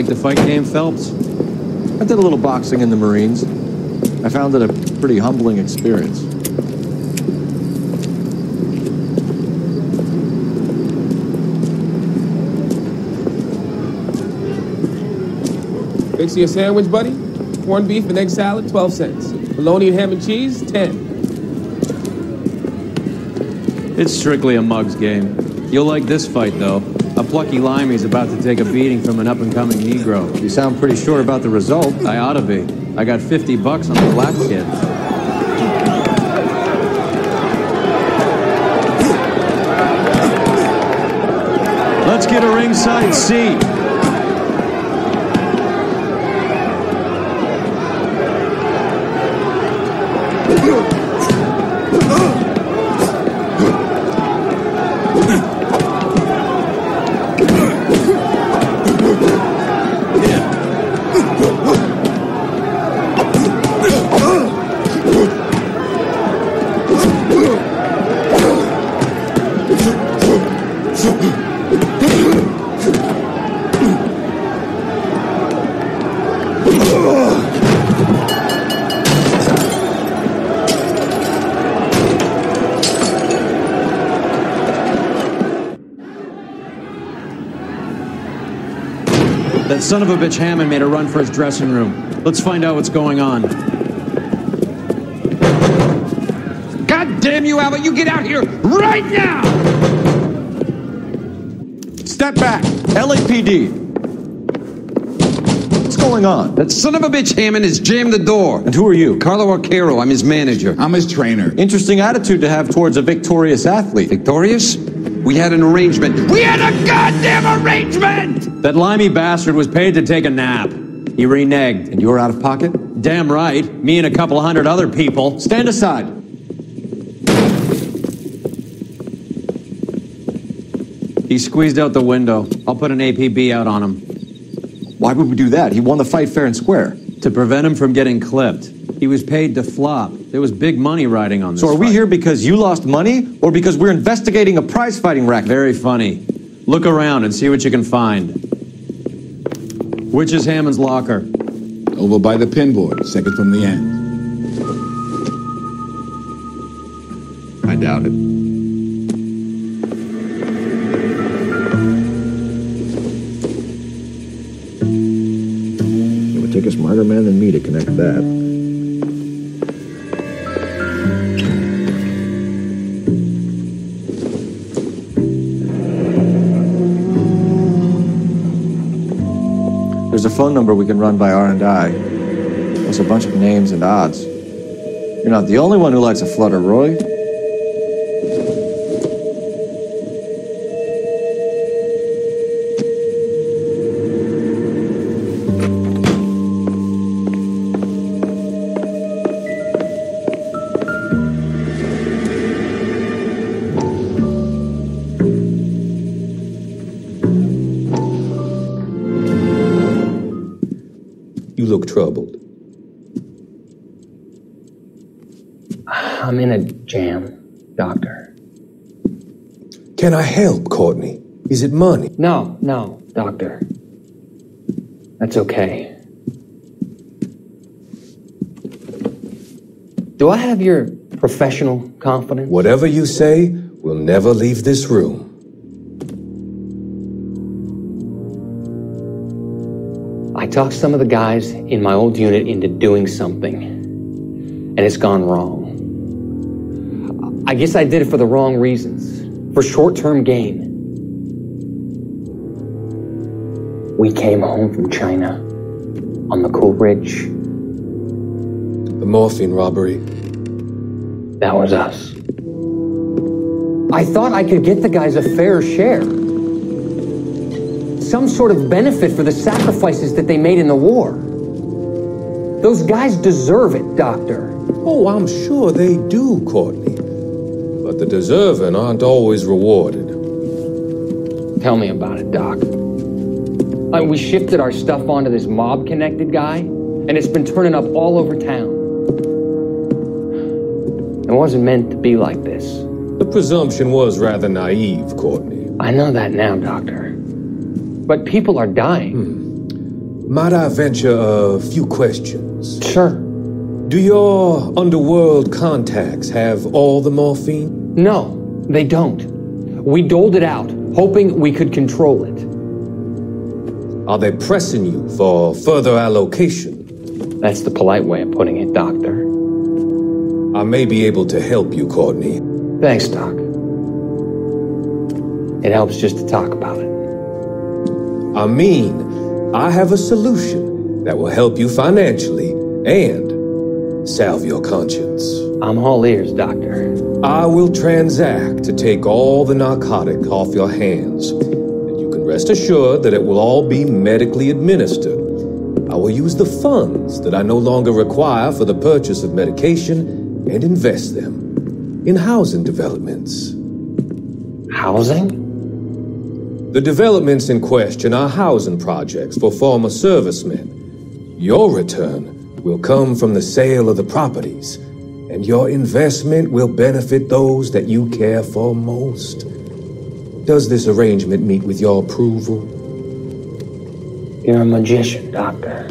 like the fight game, Phelps? I did a little boxing in the Marines. I found it a pretty humbling experience. Fix you a sandwich, buddy? Corned beef and egg salad, 12 cents. Bologna and ham and cheese, 10. It's strictly a mug's game. You'll like this fight, though. A plucky limey's about to take a beating from an up-and-coming Negro. You sound pretty sure about the result. I ought to be. I got $50 on the black kid. Let's get a ringside seat. That son of a bitch Hammond made a run for his dressing room. Let's find out what's going on. God damn you, Albert! You get out here right now! Step back! LAPD! What's going on? That son of a bitch Hammond has jammed the door. And who are you? Carlo Arcaro. I'm his manager. I'm his trainer. Interesting attitude to have towards a victorious athlete. Victorious? We had an arrangement. We had a goddamn arrangement! That limey bastard was paid to take a nap. He reneged. And you were out of pocket? Damn right. Me and a couple hundred other people. Stand aside. He squeezed out the window. I'll put an APB out on him. Why would we do that? He won the fight fair and square. To prevent him from getting clipped. He was paid to flop. There was big money riding on this So are we fight. here because you lost money, or because we're investigating a prize-fighting racket? Very funny. Look around and see what you can find. Which is Hammond's locker? Over by the pinboard, second from the end. I doubt it. It would take a smarter man than me to connect that. There's a phone number we can run by R&I. There's a bunch of names and odds. You're not the only one who likes a flutter, Roy. You look troubled. I'm in a jam, Doctor. Can I help, Courtney? Is it money? No, Doctor. That's okay. Do I have your professional confidence? Whatever you say, we'll never leave this room. I talked some of the guys in my old unit into doing something, and it's gone wrong. I guess I did it for the wrong reasons, for short-term gain. We came home from China on the Cool Ridge. The morphine robbery. That was us. I thought I could get the guys a fair share. Some sort of benefit for the sacrifices that they made in the war. Those guys deserve it, Doctor. Oh, I'm sure they do, Courtney. But the deserving aren't always rewarded. Tell me about it, Doc. We shifted our stuff onto this mob-connected guy, and it's been turning up all over town. It wasn't meant to be like this. The presumption was rather naive, Courtney. I know that now, Doctor. But people are dying. Might I venture a few questions? Sure. Do your underworld contacts have all the morphine? No, they don't. We doled it out, hoping we could control it. Are they pressing you for further allocation? That's the polite way of putting it, Doctor. I may be able to help you, Courtney. Thanks, Doc. It helps just to talk about it. I mean, I have a solution that will help you financially and salve your conscience. I'm all ears, Doctor. I will transact to take all the narcotic off your hands, and you can rest assured that it will all be medically administered. I will use the funds that I no longer require for the purchase of medication and invest them in housing developments. Housing? The developments in question are housing projects for former servicemen. Your return will come from the sale of the properties, and your investment will benefit those that you care for most. Does this arrangement meet with your approval? You're a magician, Doctor.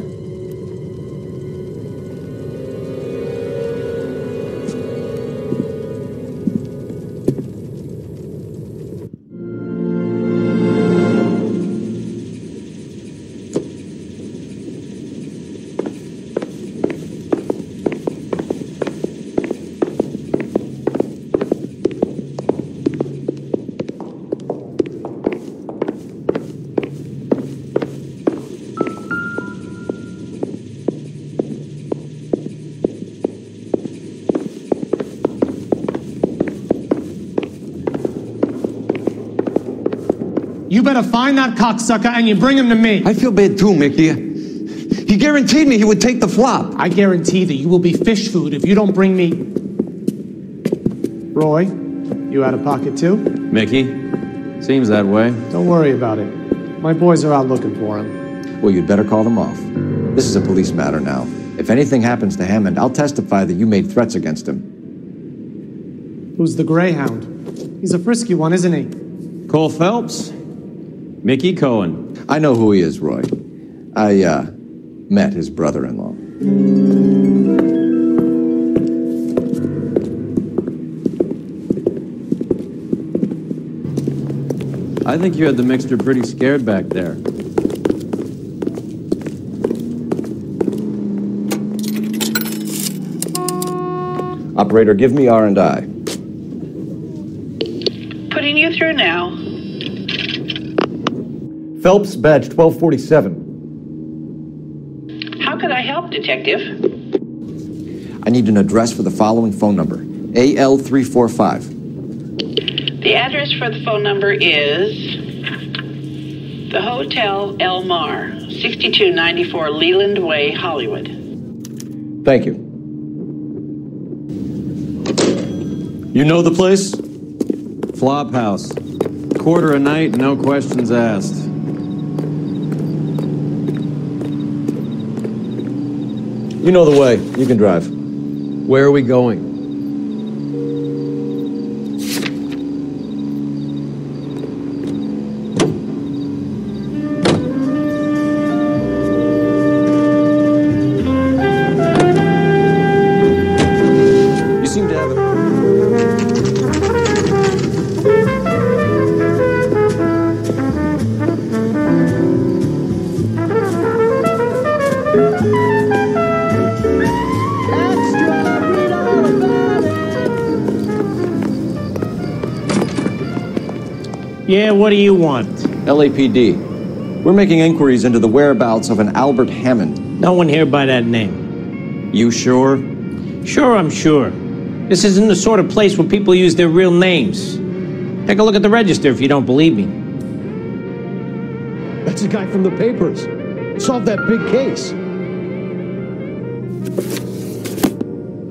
You better find that cocksucker and you bring him to me. I feel bad too, Mickey. He guaranteed me he would take the flop. I guarantee that you will be fish food if you don't bring me... Roy, you out of pocket too? Mickey? Seems that way. Don't worry about it. My boys are out looking for him. Well, you'd better call them off. This is a police matter now. If anything happens to Hammond, I'll testify that you made threats against him. Who's the Greyhound? He's a frisky one, isn't he? Cole Phelps? Mickey Cohen. I know who he is, Roy. I, met his brother-in-law. I think you had the mixture pretty scared back there. Operator, give me R&I. Putting you through now. Phelps, badge 1247. How could I help, Detective? I need an address for the following phone number. AL345. The address for the phone number is the Hotel El Mar, 6294 Leland Way, Hollywood. Thank you. You know the place? Flop house. Quarter a night, no questions asked. You know the way. You can drive. Where are we going? You seem to have it. Yeah, what do you want? LAPD. We're making inquiries into the whereabouts of an Albert Hammond. No one here by that name. You sure? Sure, I'm sure. This isn't the sort of place where people use their real names. Take a look at the register if you don't believe me. That's the guy from the papers. Solved that big case.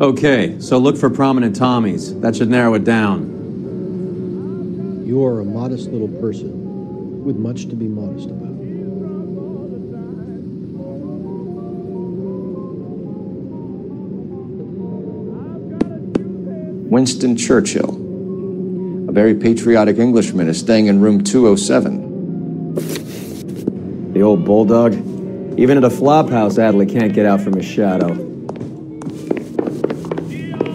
Okay, so look for prominent Tommies. That should narrow it down. You are a modest little person with much to be modest about. Winston Churchill. A very patriotic Englishman is staying in room 207. The old bulldog? Even at a flop house, Adley can't get out from his shadow.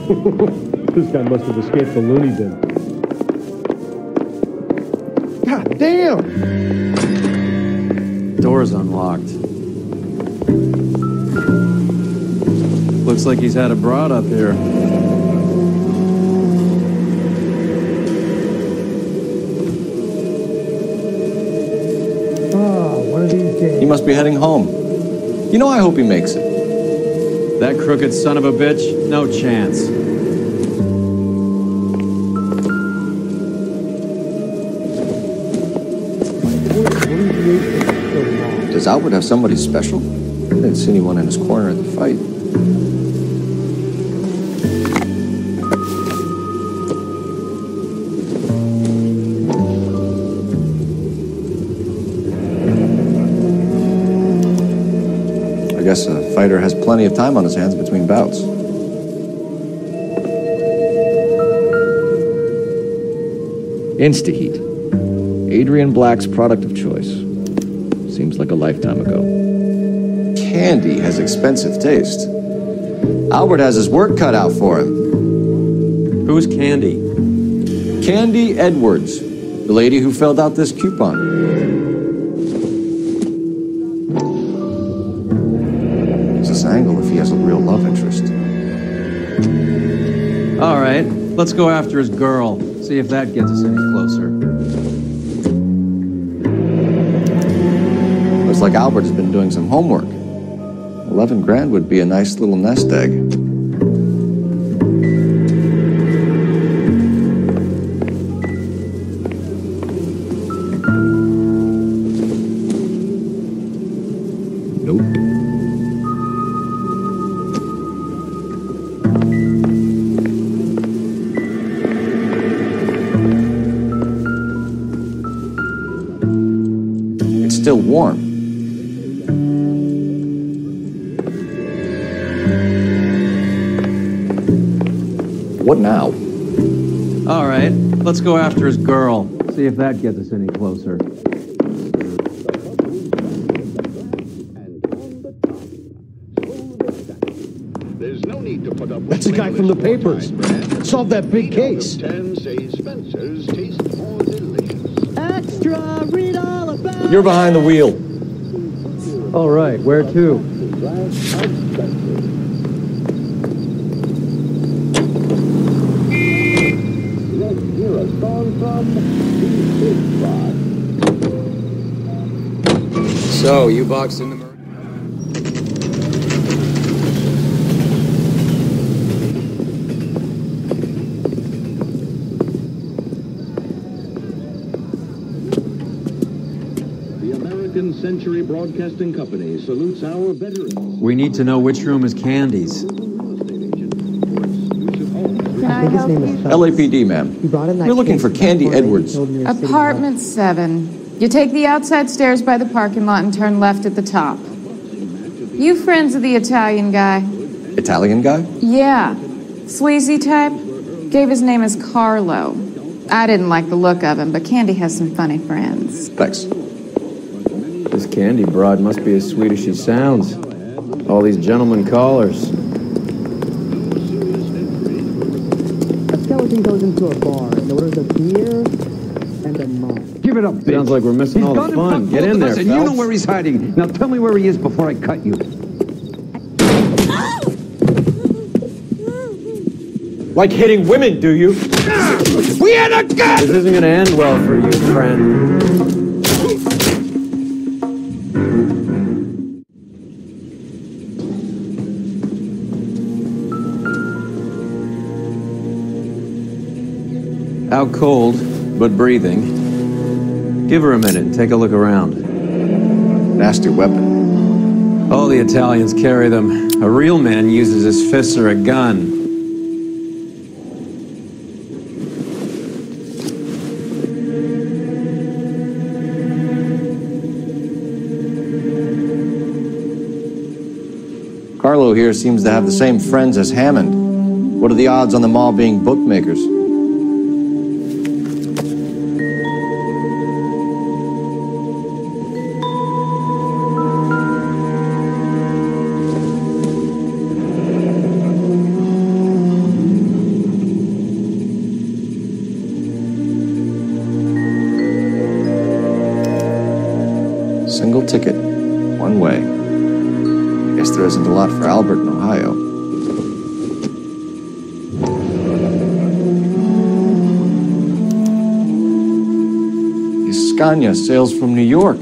This guy must have escaped the loony bin. God damn! Door's unlocked. Looks like he's had a broad up here. One of these days. He must be heading home. You know, I hope he makes it. That crooked son of a bitch, no chance. Does Albert have somebody special? I didn't see anyone in his corner at the fight. I guess a fighter has plenty of time on his hands between bouts. Instaheat. Adrian Black's product of choice. Seems like a lifetime ago. Candy has expensive taste. Albert has his work cut out for him. Who's Candy? Candy Edwards, the lady who filled out this coupon. It's this angle if he has a real love interest. All right, let's go after his girl. See if that gets us any closer. Looks like Albert has been doing some homework. 11 grand would be a nice little nest egg. Nope. It's still warm. What now? All right, let's go after his girl. See if that gets us any closer. There's no need to put up with That's the guy from the papers. Solved that big case. 10 say Spencer's taste more delicious. Extra, read all about. You're behind the wheel. All right, where to? So, you boxed in the Marine? The American Century Broadcasting Company salutes our veterans. We need to know which room is Candy's. Can I help you? LAPD, ma'am. We're looking for Candy Edwards. Apartment 7. You take the outside stairs by the parking lot and turn left at the top. You friends of the Italian guy? Italian guy? Yeah. Sleazy type? Gave his name as Carlo. I didn't like the look of him, but Candy has some funny friends. Thanks. This Candy broad must be as sweet as she sounds. All these gentlemen callers. A skeleton goes into a bar and orders a beer and a mug. Give it up, bitch. Sounds like we're missing all the fun. Get in there, and you know Phelps. where he's hiding. Now tell me where he is before I cut you. Like hitting women, do you? We had a gun! This isn't gonna end well for you, friend. Out cold, but breathing. Give her a minute and take a look around. Nasty weapon. All the Italians carry them. A real man uses his fists or a gun. Carlo here seems to have the same friends as Hammond. What are the odds on them all being bookmakers? ticket. One way. Guess there isn't a lot for Albert in Ohio. Scania sails from New York.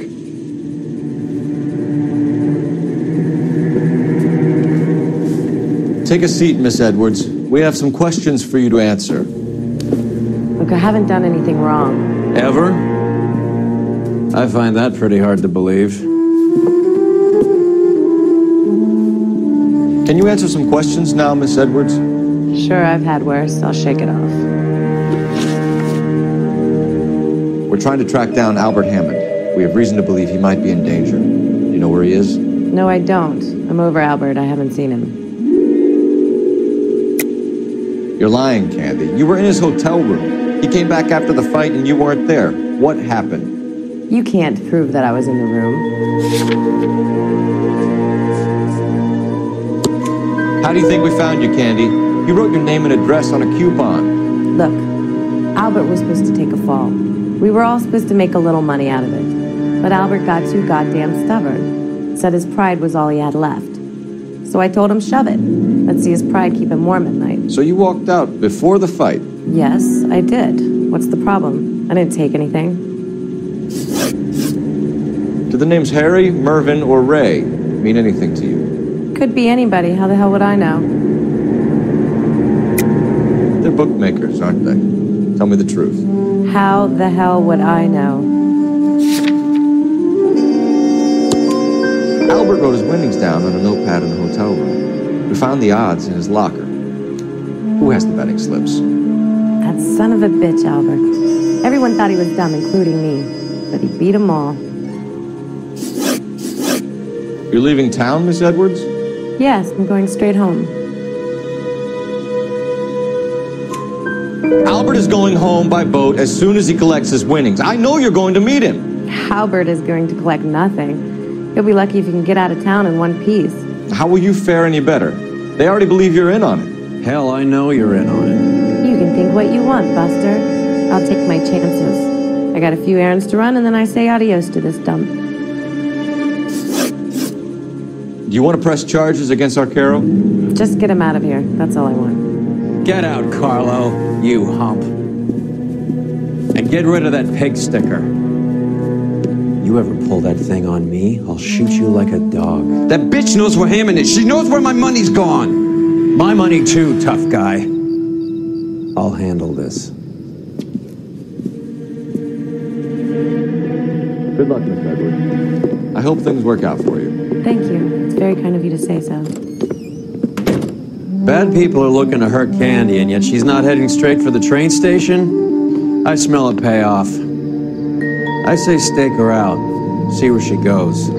Take a seat, Miss Edwards. We have some questions for you to answer. Look, I haven't done anything wrong. Ever? I find that pretty hard to believe. Can you answer some questions now, Miss Edwards? Sure, I've had worse. I'll shake it off. We're trying to track down Albert Hammond. We have reason to believe he might be in danger. Do you know where he is? No, I don't. I'm over Albert. I haven't seen him. You're lying, Candy. You were in his hotel room. He came back after the fight and you weren't there. What happened? You can't prove that I was in the room. How do you think we found you, Candy? You wrote your name and address on a coupon. Look, Albert was supposed to take a fall. We were all supposed to make a little money out of it. But Albert got too goddamn stubborn. Said his pride was all he had left. So I told him, shove it. Let's see his pride keep him warm at night. So you walked out before the fight? Yes, I did. What's the problem? I didn't take anything. Do the names Harry, Mervyn, or Ray mean anything to you? Could be anybody. How the hell would I know? They're bookmakers, aren't they? Tell me the truth. How the hell would I know? Albert wrote his winnings down on a notepad in the hotel room. We found the odds in his locker. Who has the betting slips? That son of a bitch, Albert. Everyone thought he was dumb, including me. But he beat them all. You're leaving town, Miss Edwards? Yes, I'm going straight home. Albert is going home by boat as soon as he collects his winnings. I know you're going to meet him. Albert is going to collect nothing. He'll be lucky if he can get out of town in one piece. How will you fare any better? They already believe you're in on it. Hell, I know you're in on it. You can think what you want, Buster. I'll take my chances. I got a few errands to run, and then I say adios to this dump. Do you want to press charges against Arcaro? Just get him out of here. That's all I want. Get out, Carlo, you hump. And get rid of that pig sticker. You ever pull that thing on me, I'll shoot you like a dog. That bitch knows where Hammond is. She knows where my money's gone. My money too, tough guy. I'll handle this. Good luck, Miss Edwards. I hope things work out for you. Thank you. It's very kind of you to say so. Bad people are looking to hurt Candy, and yet she's not heading straight for the train station? I smell a payoff. I say stake her out. See where she goes.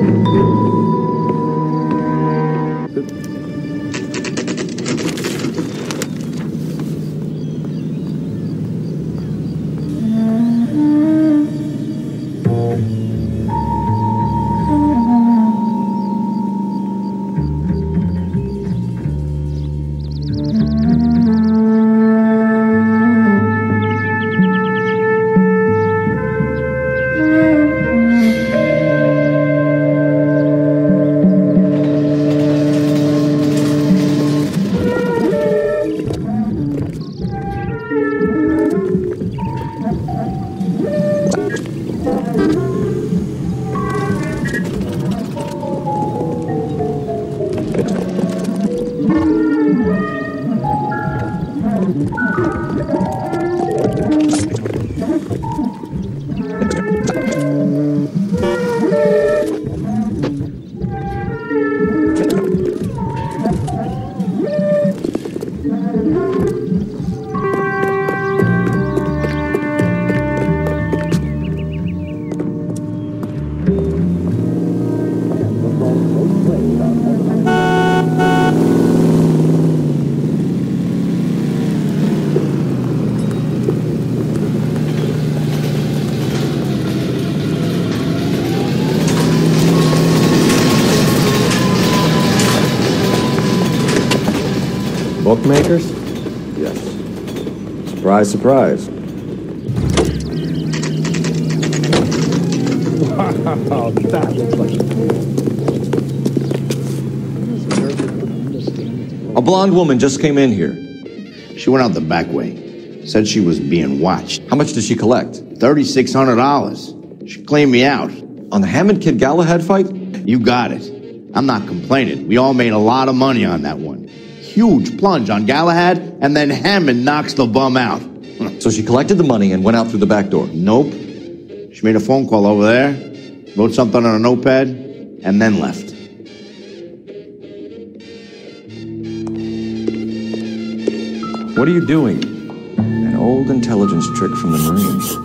Bookmakers? Yes. Surprise, surprise. Oh, that looks like A blonde woman just came in here. She went out the back way. Said she was being watched. How much did she collect? $3,600. She cleaned me out. On the Hammond Kid Galahad fight? You got it. I'm not complaining. We all made a lot of money on that one. Huge plunge on Galahad, and then Hammond knocks the bum out. So she collected the money and went out through the back door? Nope. She made a phone call over there, wrote something on a notepad, and then left. What are you doing? An old intelligence trick from the Marines.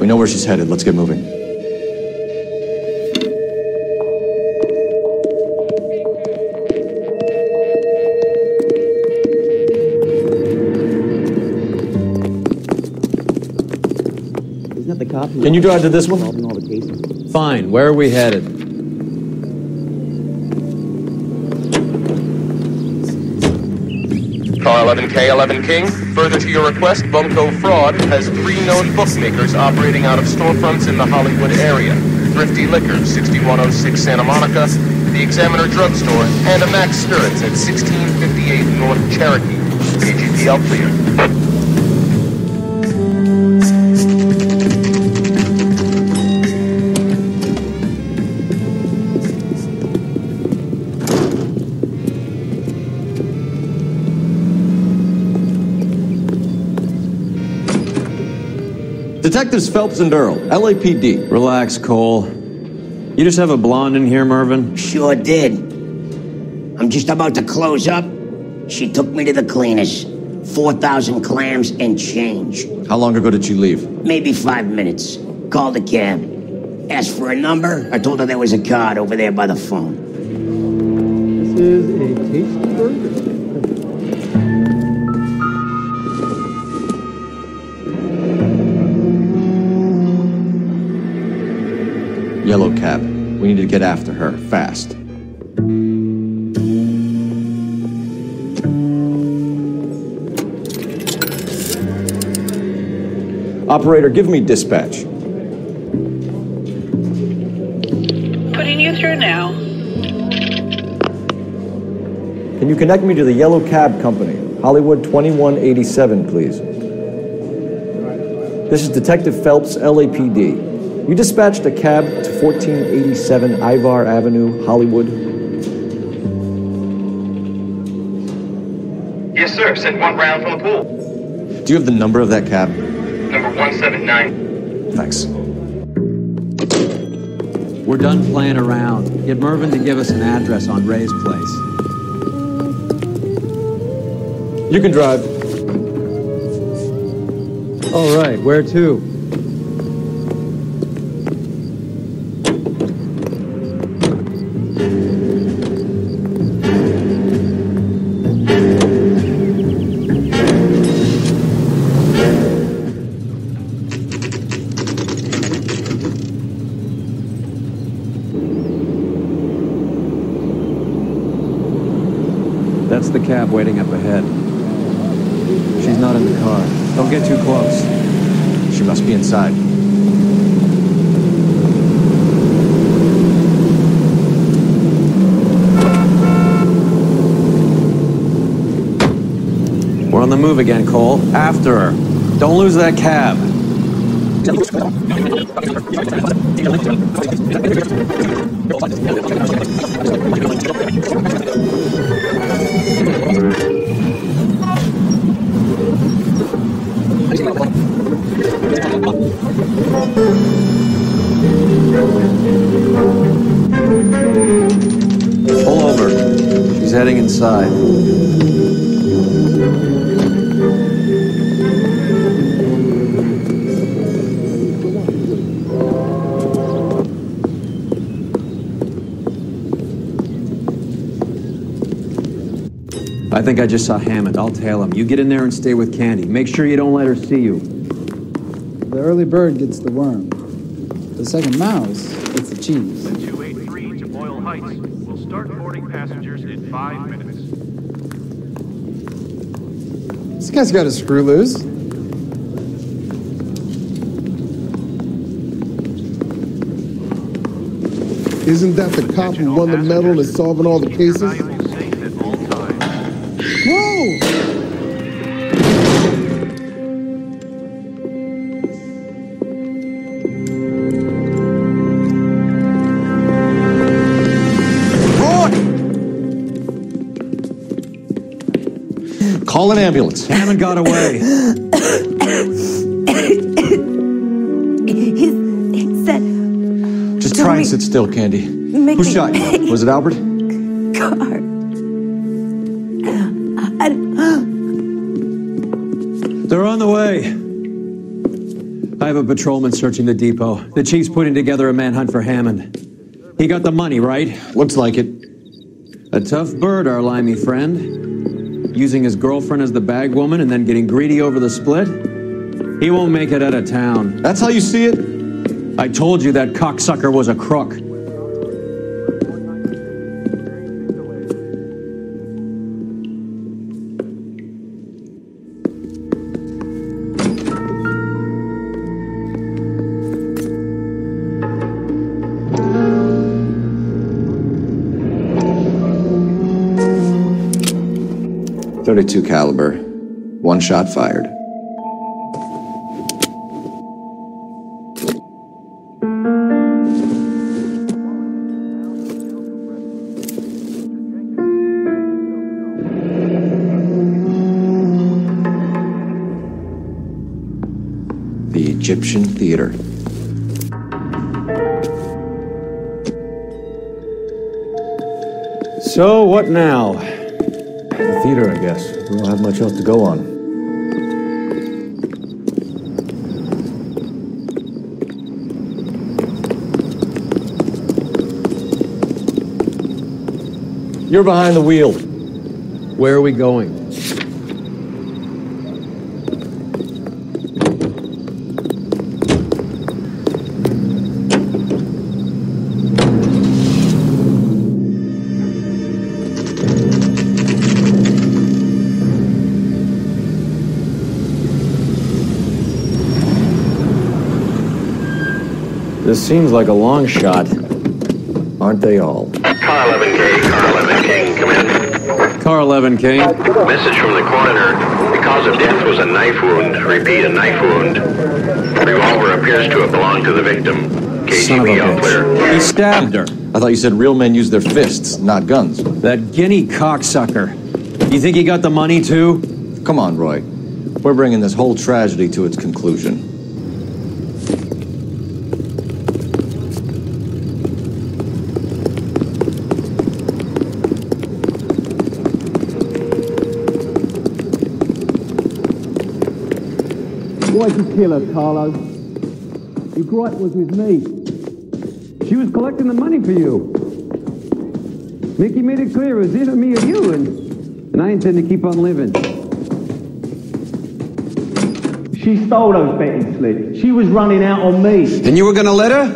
We know where she's headed. Let's get moving. Isn't that the cop? Can you drive to this one? Fine. Where are we headed? Car 11K, 11 King. Further to your request, Bunko Fraud has 3 known bookmakers operating out of storefronts in the Hollywood area. Thrifty Liquor, 6106 Santa Monica, the Examiner Drugstore, and a Max Spirits at 1658 North Cherokee. KGPL clear. Detectives Phelps and Earl, LAPD. Relax, Cole. You just have a blonde in here, Mervyn? Sure did. I'm just about to close up. She took me to the cleaners. 4,000 clams and change. How long ago did she leave? Maybe 5 minutes. Called a cab. Asked for a number. I told her there was a card over there by the phone. This is a tasty burger. Yellow cab. We need to get after her, fast. Operator, give me dispatch. Putting you through now. Can you connect me to the Yellow Cab Company? Hollywood 2187, please. This is Detective Phelps, LAPD. You dispatched a cab to 1487 Ivar Avenue, Hollywood? Yes, sir. Sent one round from the pool. Do you have the number of that cab? Number 179. Thanks. We're done playing around. Get Mervyn to give us an address on Ray's place. You can drive. All right, where to? That's the cab waiting up ahead. She's not in the car. Don't get too close. She must be inside. We're on the move again, Cole. After her. Don't lose that cab. Pull over. She's heading inside. think I just saw Hammond. I'll tail him. You get in there and stay with Candy. Make sure you don't let her see you. The early bird gets the worm. The second mouse gets the cheese. The 283 to Boyle Heights will start boarding passengers in 5 minutes. This guy's got a screw loose. Isn't that the cop who won the medal and is solving all the cases? Whoa! Call an ambulance. Hammond got away. He said... Just try and sit still, Candy. Who shot you? Was it Albert? Car. They're on the way. I have a patrolman searching the depot. The chief's putting together a manhunt for Hammond. He got the money, right? Looks like it. A tough bird, our limey friend. Using his girlfriend as the bag woman and then getting greedy over the split. He won't make it out of town. That's how you see it? I told you that cocksucker was a crook. .32 caliber. One shot fired. The Egyptian Theater. So, what now? The theater, I guess. We don't have much else to go on. You're behind the wheel. Where are we going? This seems like a long shot. Aren't they all? Car 11K, Car 11 King, come in. Car 11 King. Message from the coroner. The cause of death was a knife wound. Repeat, a knife wound. Revolver appears to have belonged to the victim. Son of a KGB all clear. bitch. He stabbed her. I thought you said real men use their fists, not guns. That guinea cocksucker. You think he got the money too? Come on, Roy. We're bringing this whole tragedy to its conclusion. Why'd you kill her, Carlo? Your gripe was with me. She was collecting the money for you. Mickey made it clear it was either me or you, and I intend to keep on living. She stole those betting slips. She was running out on me. And you were gonna let her?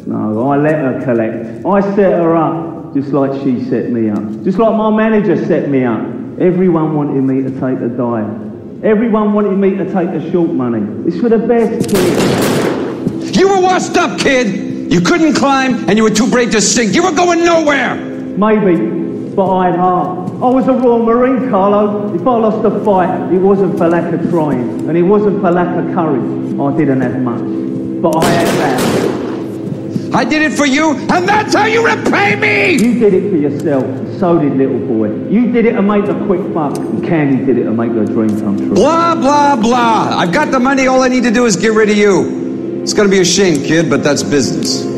No, I let her collect. I set her up, just like she set me up. Just like my manager set me up. Everyone wanted me to take the dive. Everyone wanted me to take the short money. It's for the best, kid. You were washed up, kid. You couldn't climb, and you were too brave to sink. You were going nowhere. Maybe, but I had heart. I was a Royal Marine, Carlo. If I lost a fight, it wasn't for lack of trying, and it wasn't for lack of courage. I didn't have much, but I had that. I did it for you, and that's how you repay me! You did it for yourself, so did little boy. You did it to make a quick buck, and Candy did it to make her dream come true. Blah, blah, blah. I've got the money, all I need to do is get rid of you. It's gonna be a shame, kid, but that's business.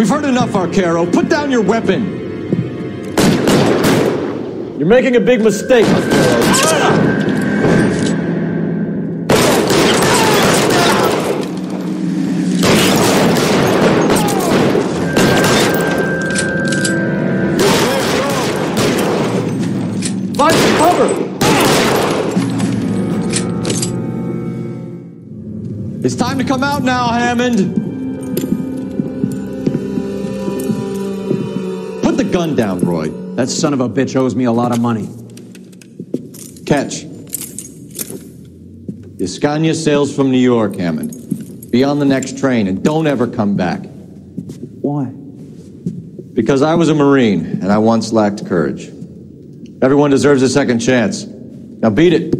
We've heard enough, Arcaro. Put down your weapon. You're making a big mistake, Arcaro. It's time to come out now, Hammond. Put the gun down, Roy. That son of a bitch owes me a lot of money. Catch. The Scania sails from New York, Hammond. Be on the next train and don't ever come back. Why? Because I was a Marine and I once lacked courage. Everyone deserves a second chance. Now beat it.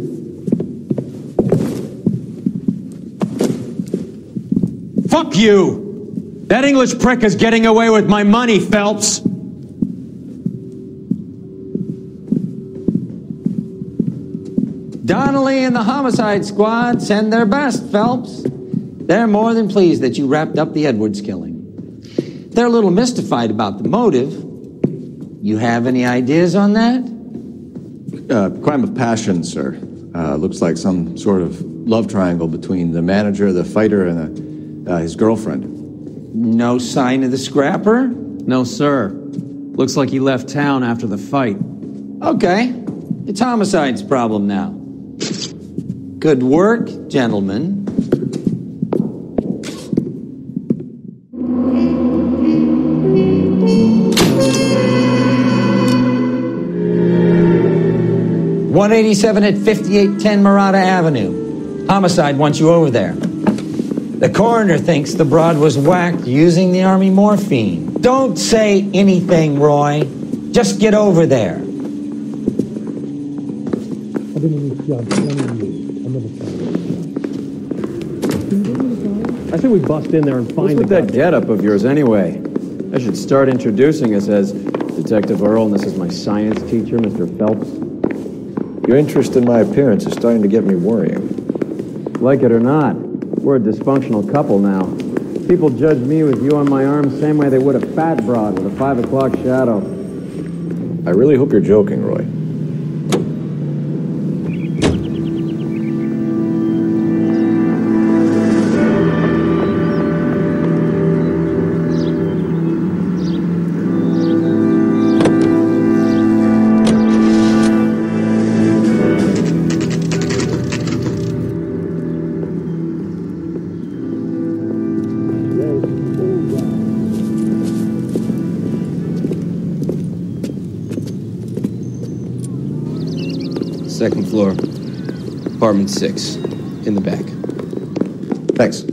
Fuck you! That English prick is getting away with my money, Phelps! Donnelly and the homicide squad send their best, Phelps. They're more than pleased that you wrapped up the Edwards killing. They're a little mystified about the motive. You have any ideas on that? Crime of passion, sir. Looks like some sort of love triangle between the manager, the fighter, and his girlfriend. No sign of the scrapper? No, sir. Looks like he left town after the fight. Okay. It's homicide's problem now. Good work, gentlemen. .187 at 5810 Murata Avenue. Homicide wants you over there. The coroner thinks the broad was whacked using the Army morphine. Don't say anything, Roy. Just get over there. I say we bust in there and find What's with that getup of yours anyway? I should start introducing us as Detective Earl, and this is my science teacher, Mr. Phelps. Your interest in my appearance is starting to get me worrying. Like it or not, we're a dysfunctional couple now. People judge me with you on my arm the same way they would a fat broad with a 5 o'clock shadow. I really hope you're joking, Roy. Second floor, apartment 6, in the back. Thanks.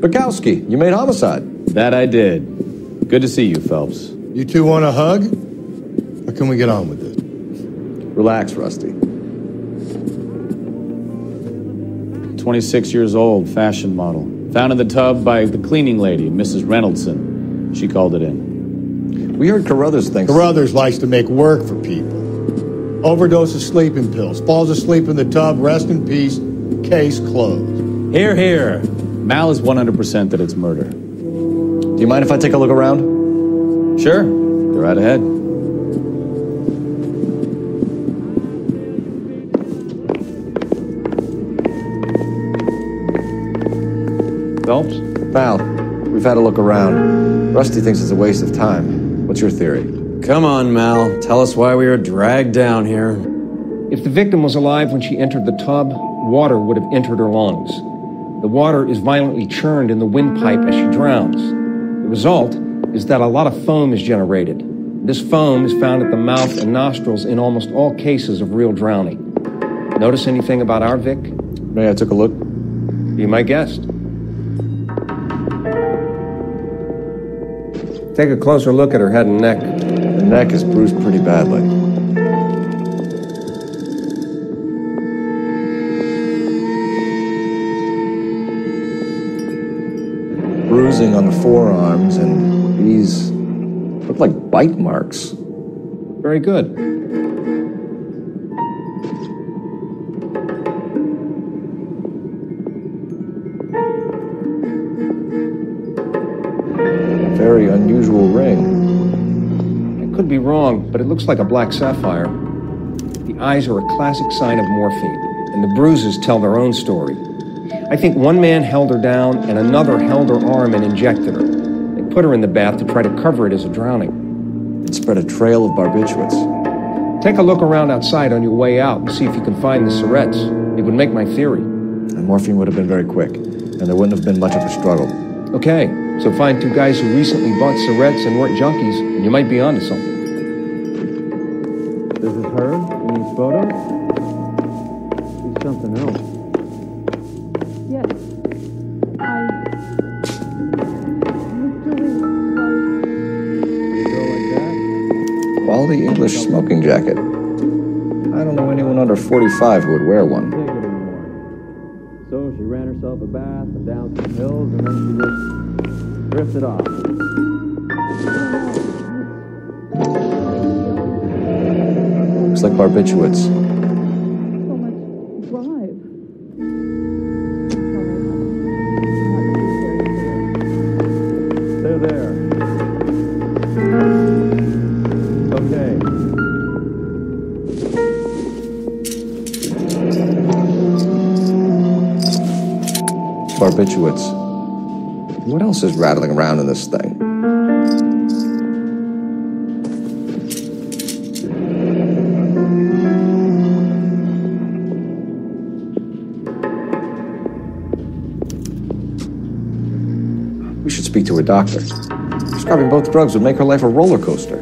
Bukowski, you made homicide. That I did. Good to see you, Phelps. You two want a hug? Or can we get on with it? Relax, Rusty. 26 years old, fashion model. Found in the tub by the cleaning lady, Mrs. Reynoldson. She called it in. We heard Carruthers thinks... Carruthers likes to make work for people. Overdose of sleeping pills. Falls asleep in the tub. Rest in peace. Case closed. Here, here. Mal is 100% that it's murder. Do you mind if I take a look around? Sure. Go right ahead. Phelps? Val, we've had a look around. Rusty thinks it's a waste of time. What's your theory? Come on, Mal. Tell us why we were dragged down here. If the victim was alive when she entered the tub, water would have entered her lungs. The water is violently churned in the windpipe as she drowns. The result is that a lot of foam is generated. This foam is found at the mouth and nostrils in almost all cases of real drowning. Notice anything about our Vic? May I took a look? Be my guest. Take a closer look at her head and neck. The neck is bruised pretty badly. bruising on the forearms, and these look like bite marks. Very good. A very unusual ring. I could be wrong, but it looks like a black sapphire. The eyes are a classic sign of morphine, and the bruises tell their own story. I think one man held her down and another held her arm and injected her. They put her in the bath to try to cover it as a drowning. It spread a trail of barbiturates. Take a look around outside on your way out and see if you can find the syrettes. It would make my theory. The morphine would have been very quick, and there wouldn't have been much of a struggle. Okay, so find two guys who recently bought syrettes and weren't junkies, and you might be onto something. This is her in these photos? She's something else. Yes. Quality English smoking jacket. I don't know anyone under 45 who would wear one. So she ran herself a bath and down some hills, and then she just drifted off. Looks like barbiturates. So much drive. They're there. Okay. Barbiturates. What else is rattling around in this thing? We should speak to a doctor. Prescribing both drugs would make her life a roller coaster.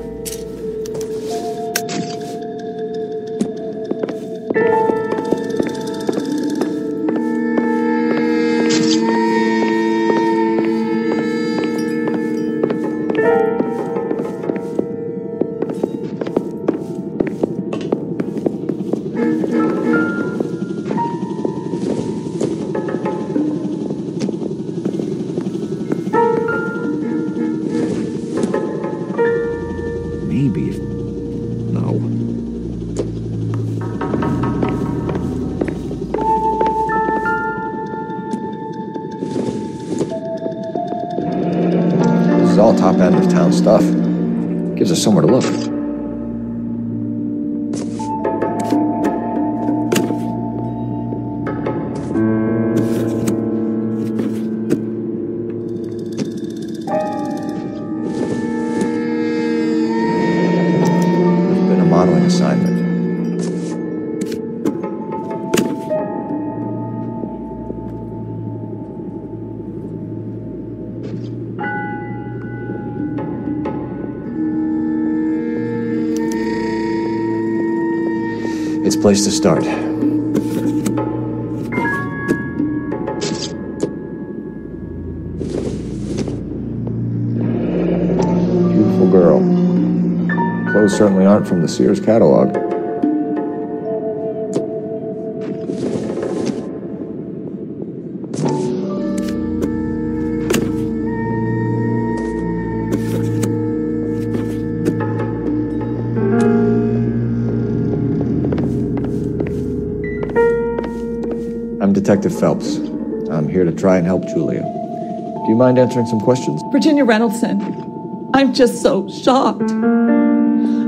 All top end of town stuff. Gives us somewhere to look. There's been a modeling assignment. It's a place to start. Beautiful girl. Clothes certainly aren't from the Sears catalog. I'm Detective Phelps. I'm here to try and help Julia. Do you mind answering some questions? Virginia Reynoldson, I'm just so shocked.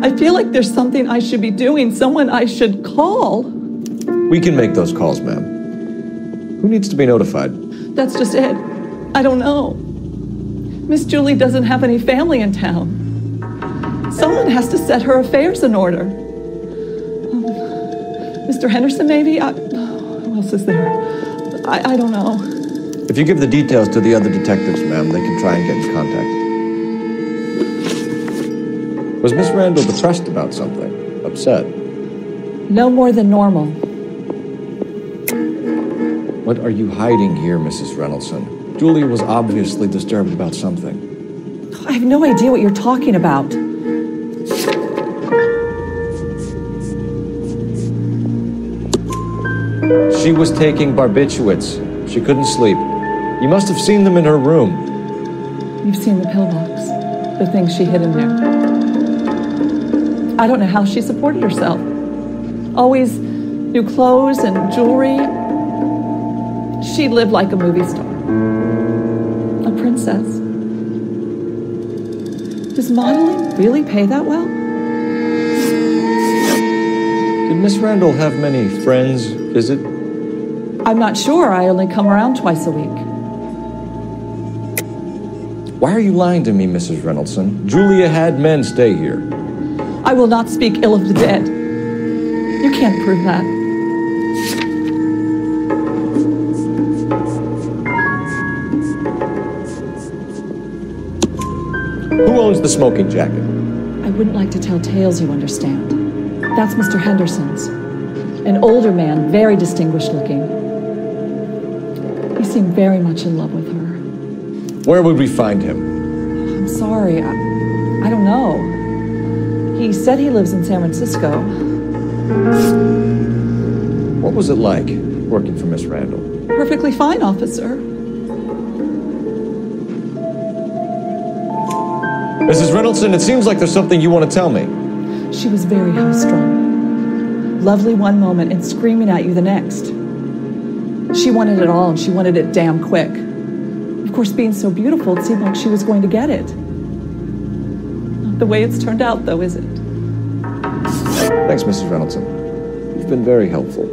I feel like there's something I should be doing, someone I should call. We can make those calls, ma'am. Who needs to be notified? That's just it. I don't know. Miss Julie doesn't have any family in town. Someone has to set her affairs in order. Mr. Henderson, maybe? Who else is there? I don't know. If you give the details to the other detectives, ma'am, they can try and get in contact. Was Miss Randall depressed about something? Upset? No more than normal. What are you hiding here, Mrs. Reynoldson? Julia was obviously disturbed about something. I have no idea what you're talking about. She was taking barbiturates. She couldn't sleep. You must have seen them in her room. You've seen the pillbox, the things she hid in there. I don't know how she supported herself. Always new clothes and jewelry. She lived like a movie star. A princess. Does modeling really pay that well? Did Miss Randall have many friends visit? I'm not sure. I only come around twice a week. Why are you lying to me, Mrs. Reynoldson? Julia had men stay here. I will not speak ill of the dead. You can't prove that. Who owns the smoking jacket? I wouldn't like to tell tales, you understand. That's Mr. Henderson's. An older man, very distinguished looking. He seemed very much in love with her. Where would we find him? I'm sorry, I don't know. He said he lives in San Francisco. What was it like working for Miss Randall? Perfectly fine, officer. Mrs. Reynoldson, it seems like there's something you want to tell me. She was very high-strung. Lovely one moment and screaming at you the next. She wanted it all, and she wanted it damn quick. Of course, being so beautiful, it seemed like she was going to get it. Not the way it's turned out, though, is it? Thanks, Mrs. Reynoldson. You've been very helpful.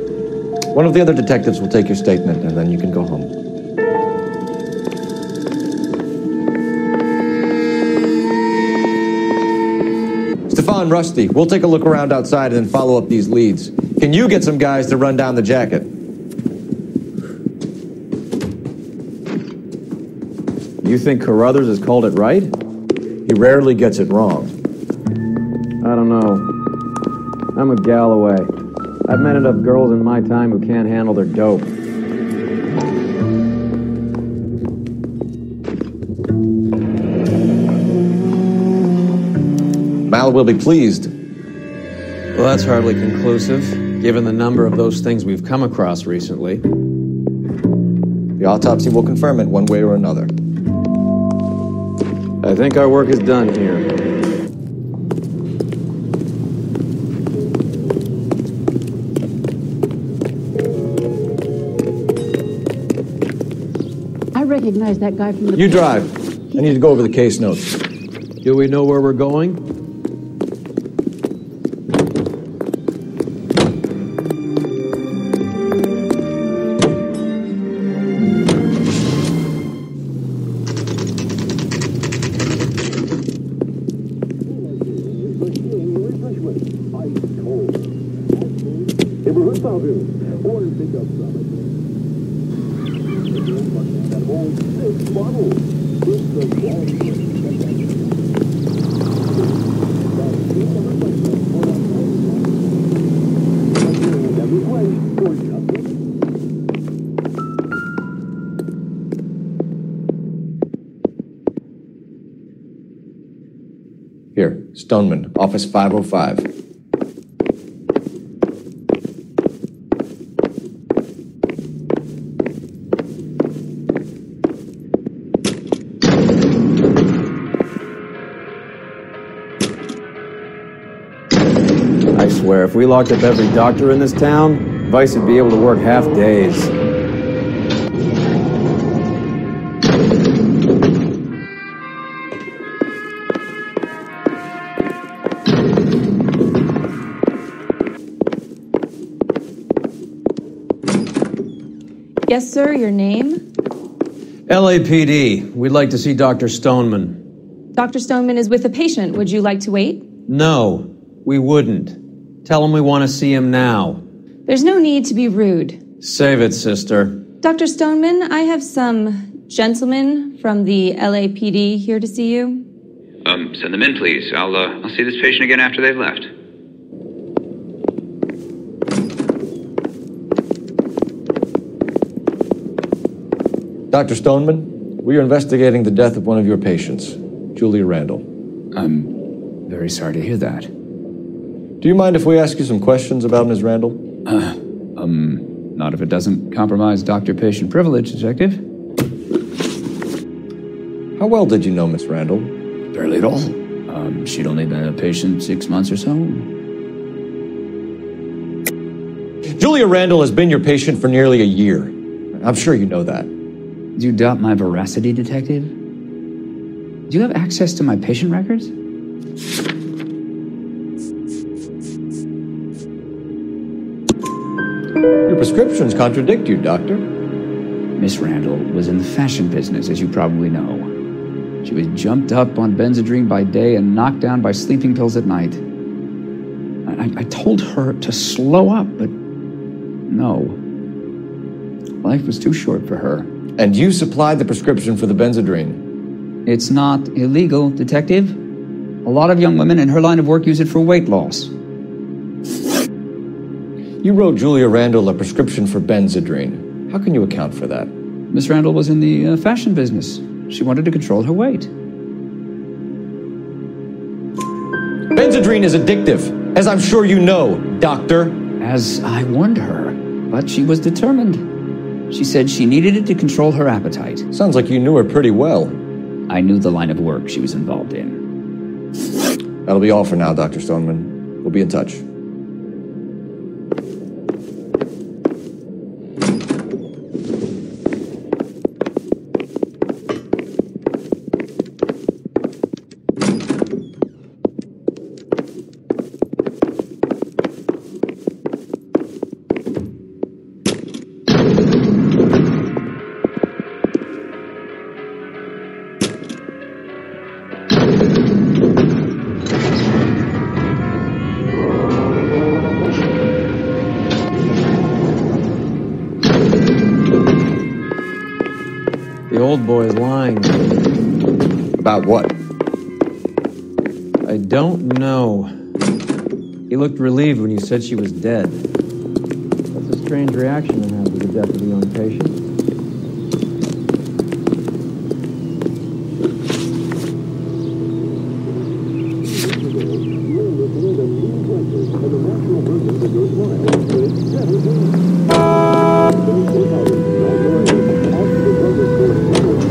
One of the other detectives will take your statement, and then you can go home. Stefan, Rusty, we'll take a look around outside and then follow up these leads. Can you get some guys to run down the jacket? You think Carruthers has called it right? He rarely gets it wrong. I don't know. I'm a Galloway. I've met enough girls in my time who can't handle their dope. Mal will be pleased. Well, that's hardly conclusive, given the number of those things we've come across recently. The autopsy will confirm it one way or another. I think our work is done here. I recognize that guy from the... You drive. I need to go over the case notes. Do we know where we're going? Here, Stoneman, office 505. I swear, if we locked up every doctor in this town, Vice would be able to work half days. Yes, sir, your name? LAPD. We'd like to see Dr. Stoneman. Dr. Stoneman is with a patient. Would you like to wait? No, we wouldn't. Tell him we want to see him now. There's no need to be rude. Save it, sister. Dr. Stoneman, I have some gentlemen from the LAPD here to see you. Send them in, please. I'll see this patient again after they've left. Dr. Stoneman, we are investigating the death of one of your patients, Julia Randall. I'm very sorry to hear that. Do you mind if we ask you some questions about Ms. Randall? Not if it doesn't compromise doctor-patient privilege, Detective. How well did you know Miss Randall? Barely at all. She'd only been a patient 6 months or so. Julia Randall has been your patient for nearly a year. I'm sure you know that. Do you doubt my veracity, detective? Do you have access to my patient records? Your prescriptions contradict you, Doctor. Miss Randall was in the fashion business, as you probably know. She was jumped up on Benzedrine by day and knocked down by sleeping pills at night. I told her to slow up, but no. Life was too short for her. And you supplied the prescription for the Benzedrine? It's not illegal, detective. A lot of young women in her line of work use it for weight loss. You wrote Julia Randall a prescription for Benzedrine. How can you account for that? Miss Randall was in the fashion business. She wanted to control her weight. Benzedrine is addictive, as I'm sure you know, Doctor. As I warned her, but she was determined. She said she needed it to control her appetite. Sounds like you knew her pretty well. I knew the line of work she was involved in. That'll be all for now, Dr. Stoneman. We'll be in touch. The old boy is lying. About what? I don't know. He looked relieved when you said she was dead. That's a strange reaction to have to the death of a young patient.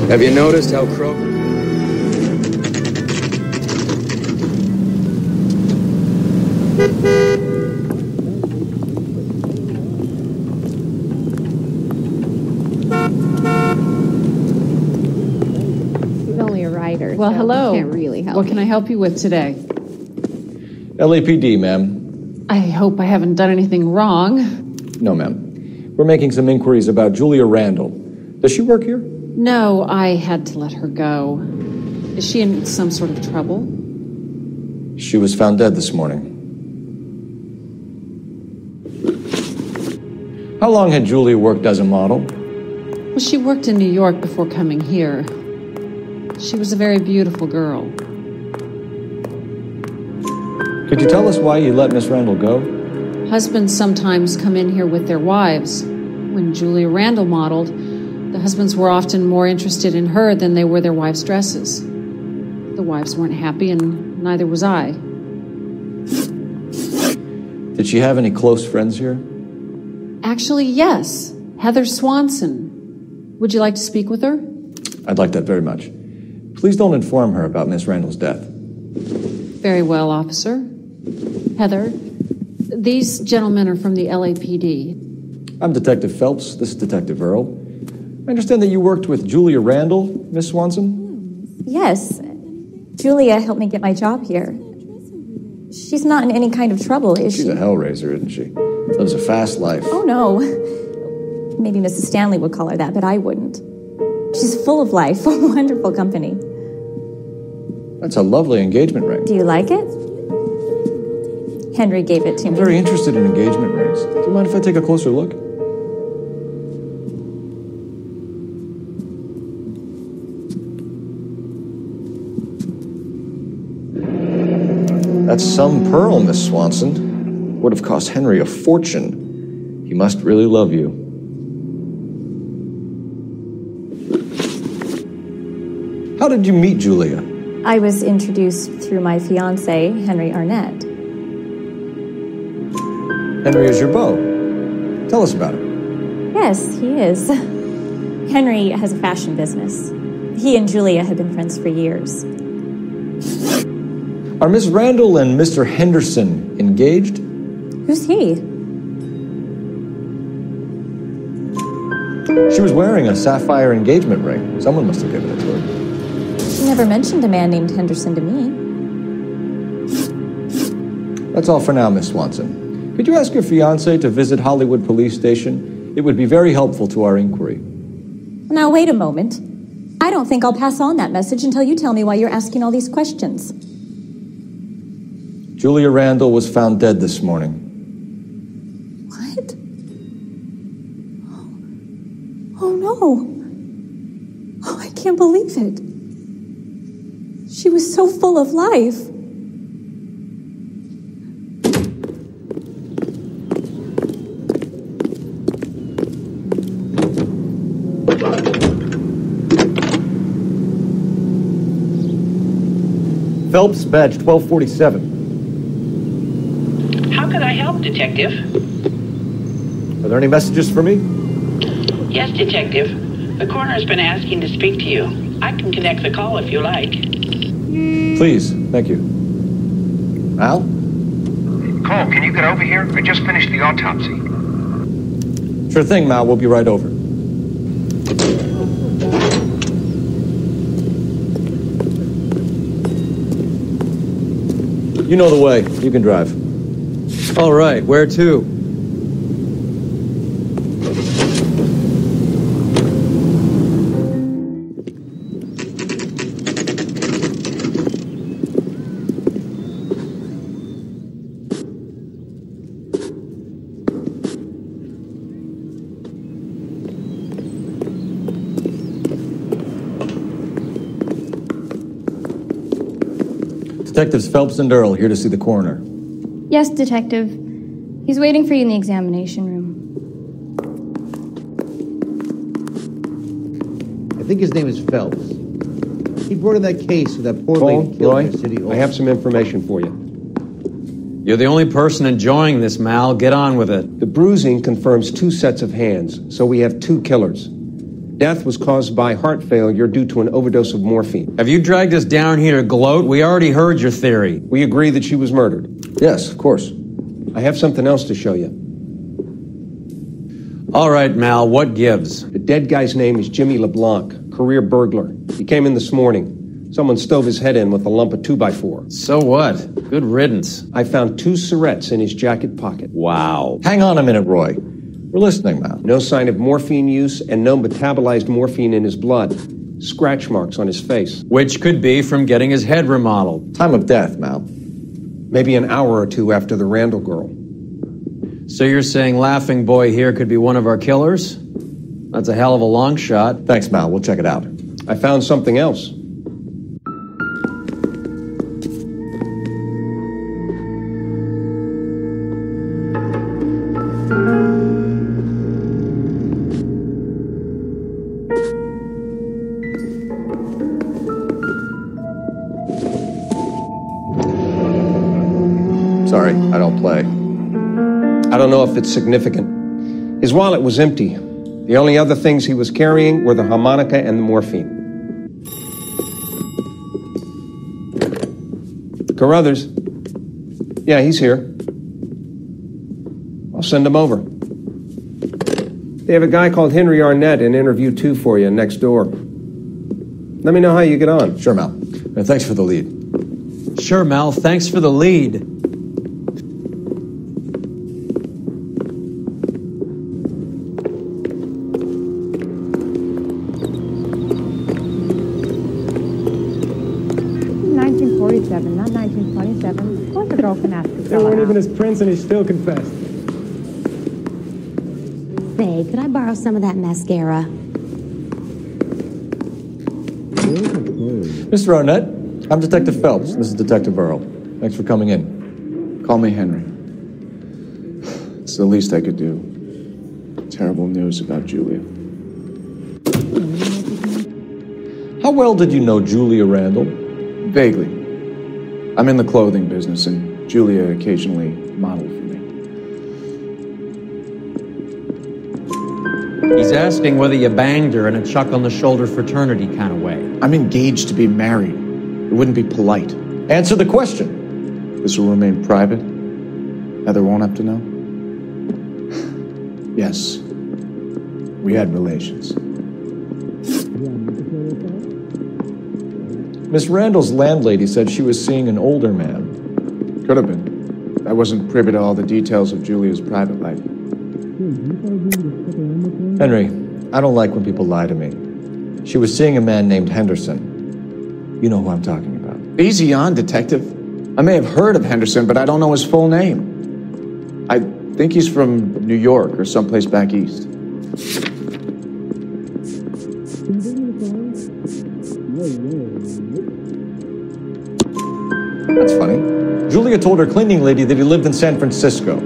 Have you noticed how Kroger... He's only a writer. Well, so hello. Can't really help. What can I help you with today? LAPD, ma'am. I hope I haven't done anything wrong. No, ma'am. We're making some inquiries about Julia Randall. Does she work here? No, I had to let her go. Is she in some sort of trouble? She was found dead this morning. How long had Julia worked as a model? Well, she worked in New York before coming here. She was a very beautiful girl. Could you tell us why you let Miss Randall go? Husbands sometimes come in here with their wives. When Julia Randall modeled, the husbands were often more interested in her than they were their wives' dresses. The wives weren't happy, and neither was I. Did she have any close friends here? Actually, yes. Heather Swanson. Would you like to speak with her? I'd like that very much. Please don't inform her about Miss Randall's death. Very well, officer. Heather, these gentlemen are from the LAPD. I'm Detective Phelps. This is Detective Earl. I understand that you worked with Julia Randall, Miss Swanson? Yes. Julia helped me get my job here. She's not in any kind of trouble, is she? She's a hellraiser, isn't she? Lives a fast life. Oh, no. Maybe Mrs. Stanley would call her that, but I wouldn't. She's full of life, a wonderful company. That's a lovely engagement ring. Do you like it? Henry gave it to me. I'm very interested in engagement rings. Do you mind if I take a closer look? That's some pearl, Miss Swanson. Would have cost Henry a fortune. He must really love you. How did you meet Julia? I was introduced through my fiancé, Henry Arnett. Henry is your beau. Tell us about it. Yes, he is. Henry has a fashion business. He and Julia had been friends for years. Are Miss Randall and Mr. Henderson engaged? Who's he? She was wearing a sapphire engagement ring. Someone must have given it to her. She never mentioned a man named Henderson to me. That's all for now, Miss Swanson. Could you ask your fiancé to visit Hollywood Police Station? It would be very helpful to our inquiry. Now, wait a moment. I don't think I'll pass on that message until you tell me why you're asking all these questions. Julia Randall was found dead this morning. What? Oh, no. Oh, I can't believe it. She was so full of life. Phelps, badge 1247. How can I help, Detective? Are there any messages for me? Yes, Detective. The coroner's been asking to speak to you. I can connect the call if you like. Please, thank you. Al? Cole, can you get over here? I just finished the autopsy. Sure thing, Mal. We'll be right over. You know the way. You can drive. All right, where to? Detectives Phelps and Earl here to see the coroner. Yes, Detective. He's waiting for you in the examination room. I think his name is Phelps. He brought in that case with that poor lady killed Roy, in the city. I have some information for you. You're the only person enjoying this, Mal. Get on with it. The bruising confirms 2 sets of hands, so we have 2 killers. Death was caused by heart failure due to an overdose of morphine. Have you dragged us down here to gloat? We already heard your theory. We agree that she was murdered. Yes, of course. I have something else to show you. All right, Mal, what gives? The dead guy's name is Jimmy LeBlanc, career burglar. He came in this morning. Someone stove his head in with a lump of 2x4. So what? Good riddance. I found 2 cigarettes in his jacket pocket. Wow. Hang on a minute, Roy. We're listening, Mal. No sign of morphine use and no metabolized morphine in his blood. Scratch marks on his face. Which could be from getting his head remodeled. Time of death, Mal. Maybe an hour or 2 after the Randall girl. So you're saying Laughing Boy here could be one of our killers? That's a hell of a long shot. Thanks, Mal. We'll check it out. I found something else. Sorry, I don't play. I don't know if it's significant. His wallet was empty. The only other things he was carrying were the harmonica and the morphine. Carruthers. Yeah, he's here. I'll send him over. They have a guy called Henry Arnett in interview 2 for you next door. Let me know how you get on. Sure, Mal. And thanks for the lead. Sure, Mal. Thanks for the lead. Not 1927. Of course a girl can ask to They sell weren't a even house. his prints and he still confessed. Say, could I borrow some of that mascara? Mr. Arnett, I'm Detective Phelps. This is Detective Earl. Thanks for coming in. Call me Henry. It's the least I could do. Terrible news about Julia. How well did you know Julia Randall? Vaguely. I'm in the clothing business, and Julia occasionally modeled for me. He's asking whether you banged her in a chuck-on-the-shoulder fraternity kind of way. I'm engaged to be married. It wouldn't be polite. Answer the question. This will remain private? Heather won't have to know? Yes. We had relations. Miss Randall's landlady said she was seeing an older man. Could have been. I wasn't privy to all the details of Julia's private life. Henry, I don't like when people lie to me. She was seeing a man named Henderson. You know who I'm talking about. Easy on, detective. I may have heard of Henderson, but I don't know his full name. I think he's from New York or someplace back east. That's funny. Julia told her cleaning lady that he lived in San Francisco.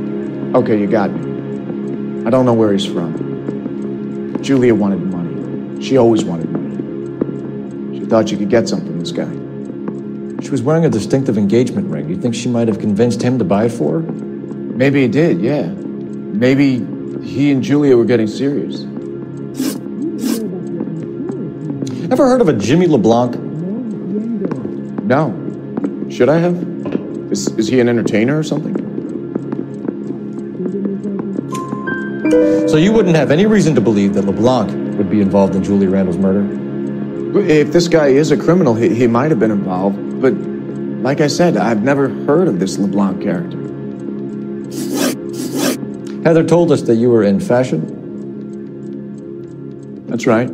Okay, you got me. I don't know where he's from. Julia wanted money. She always wanted money. She thought she could get some from this guy. She was wearing a distinctive engagement ring. You think she might have convinced him to buy it for her? Maybe he did, yeah. Maybe he and Julia were getting serious. Ever heard of a Jimmy LeBlanc? No. Should I have? Is he an entertainer or something? So you wouldn't have any reason to believe that LeBlanc would be involved in Julie Randall's murder? If this guy is a criminal, he might have been involved. But like I said, I've never heard of this LeBlanc character. Heather told us that you were in fashion. That's right.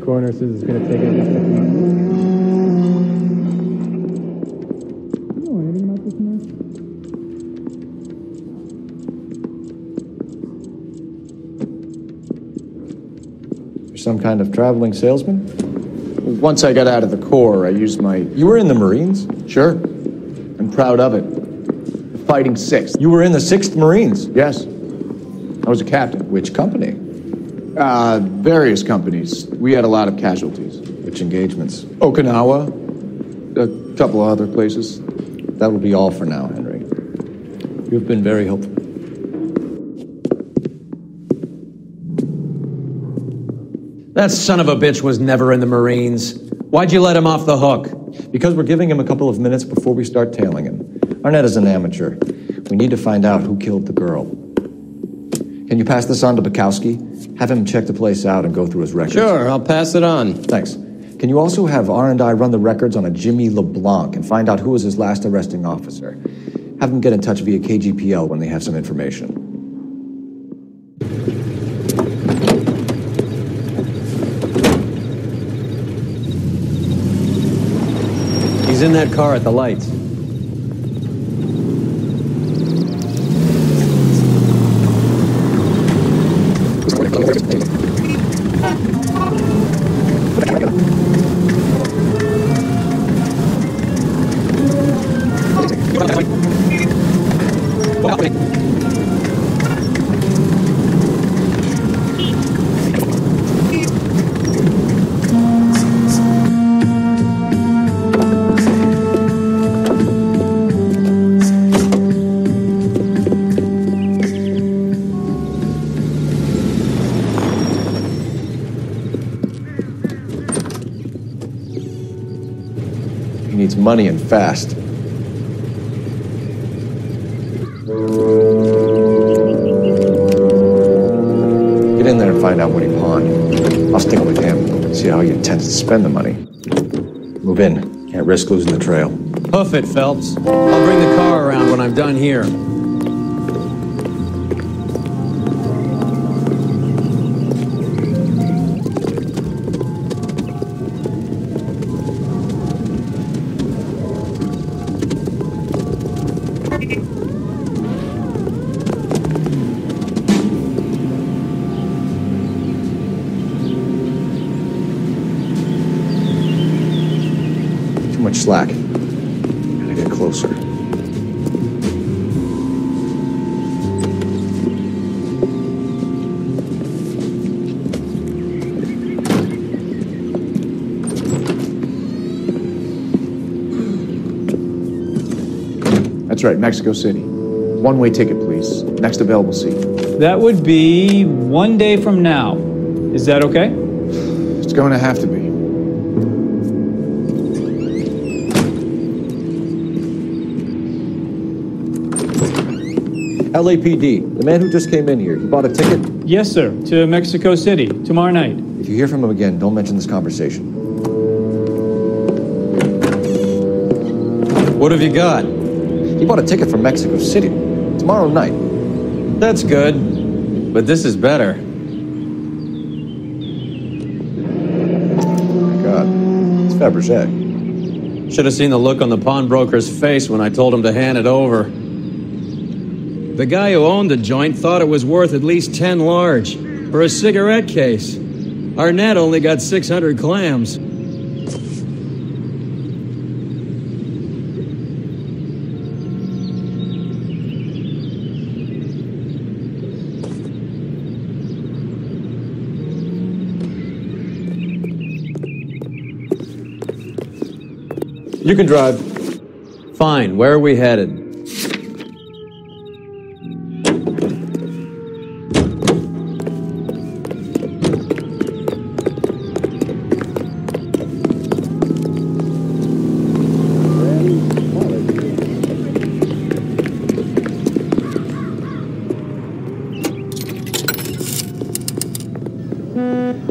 Coroner says it's going to take at least a month. Some kind of traveling salesman? Once I got out of the Corps, I used my... You were in the Marines? Sure. I'm proud of it. The Fighting 6th. You were in the 6th Marines? Yes. I was a captain. Which company? Various companies. We had a lot of casualties. Which engagements? Okinawa. A couple of other places. That will be all for now, Henry. You've been very helpful. That son of a bitch was never in the Marines. Why'd you let him off the hook? Because we're giving him a couple of minutes before we start tailing him. Arnett is an amateur. We need to find out who killed the girl. Can you pass this on to Bukowski? Have him check the place out and go through his records. Sure, I'll pass it on. Thanks. Can you also have R&I run the records on a Jimmy LeBlanc and find out who was his last arresting officer? Have them get in touch via KGPL when they have some information. He's in that car at the lights. He needs money and fast. Get in there and find out what he pawned. I'll stick with him, see how he intends to spend the money. Move in. Can't risk losing the trail. Hoof it, Phelps. I'll bring the car around when I'm done here. Slack. Gotta get closer. That's right, Mexico City. One-way ticket, please. Next available seat. That would be 1 day from now. Is that okay? It's going to have to be. LAPD, the man who just came in here, he bought a ticket? Yes, sir, to Mexico City, tomorrow night. If you hear from him again, don't mention this conversation. What have you got? He bought a ticket for Mexico City tomorrow night. That's good, but this is better. Oh my God, it's Fabergé. Should have seen the look on the pawnbroker's face when I told him to hand it over. The guy who owned the joint thought it was worth at least 10 large for a cigarette case. Arnett only got 600 clams. You can drive. Fine, where are we headed?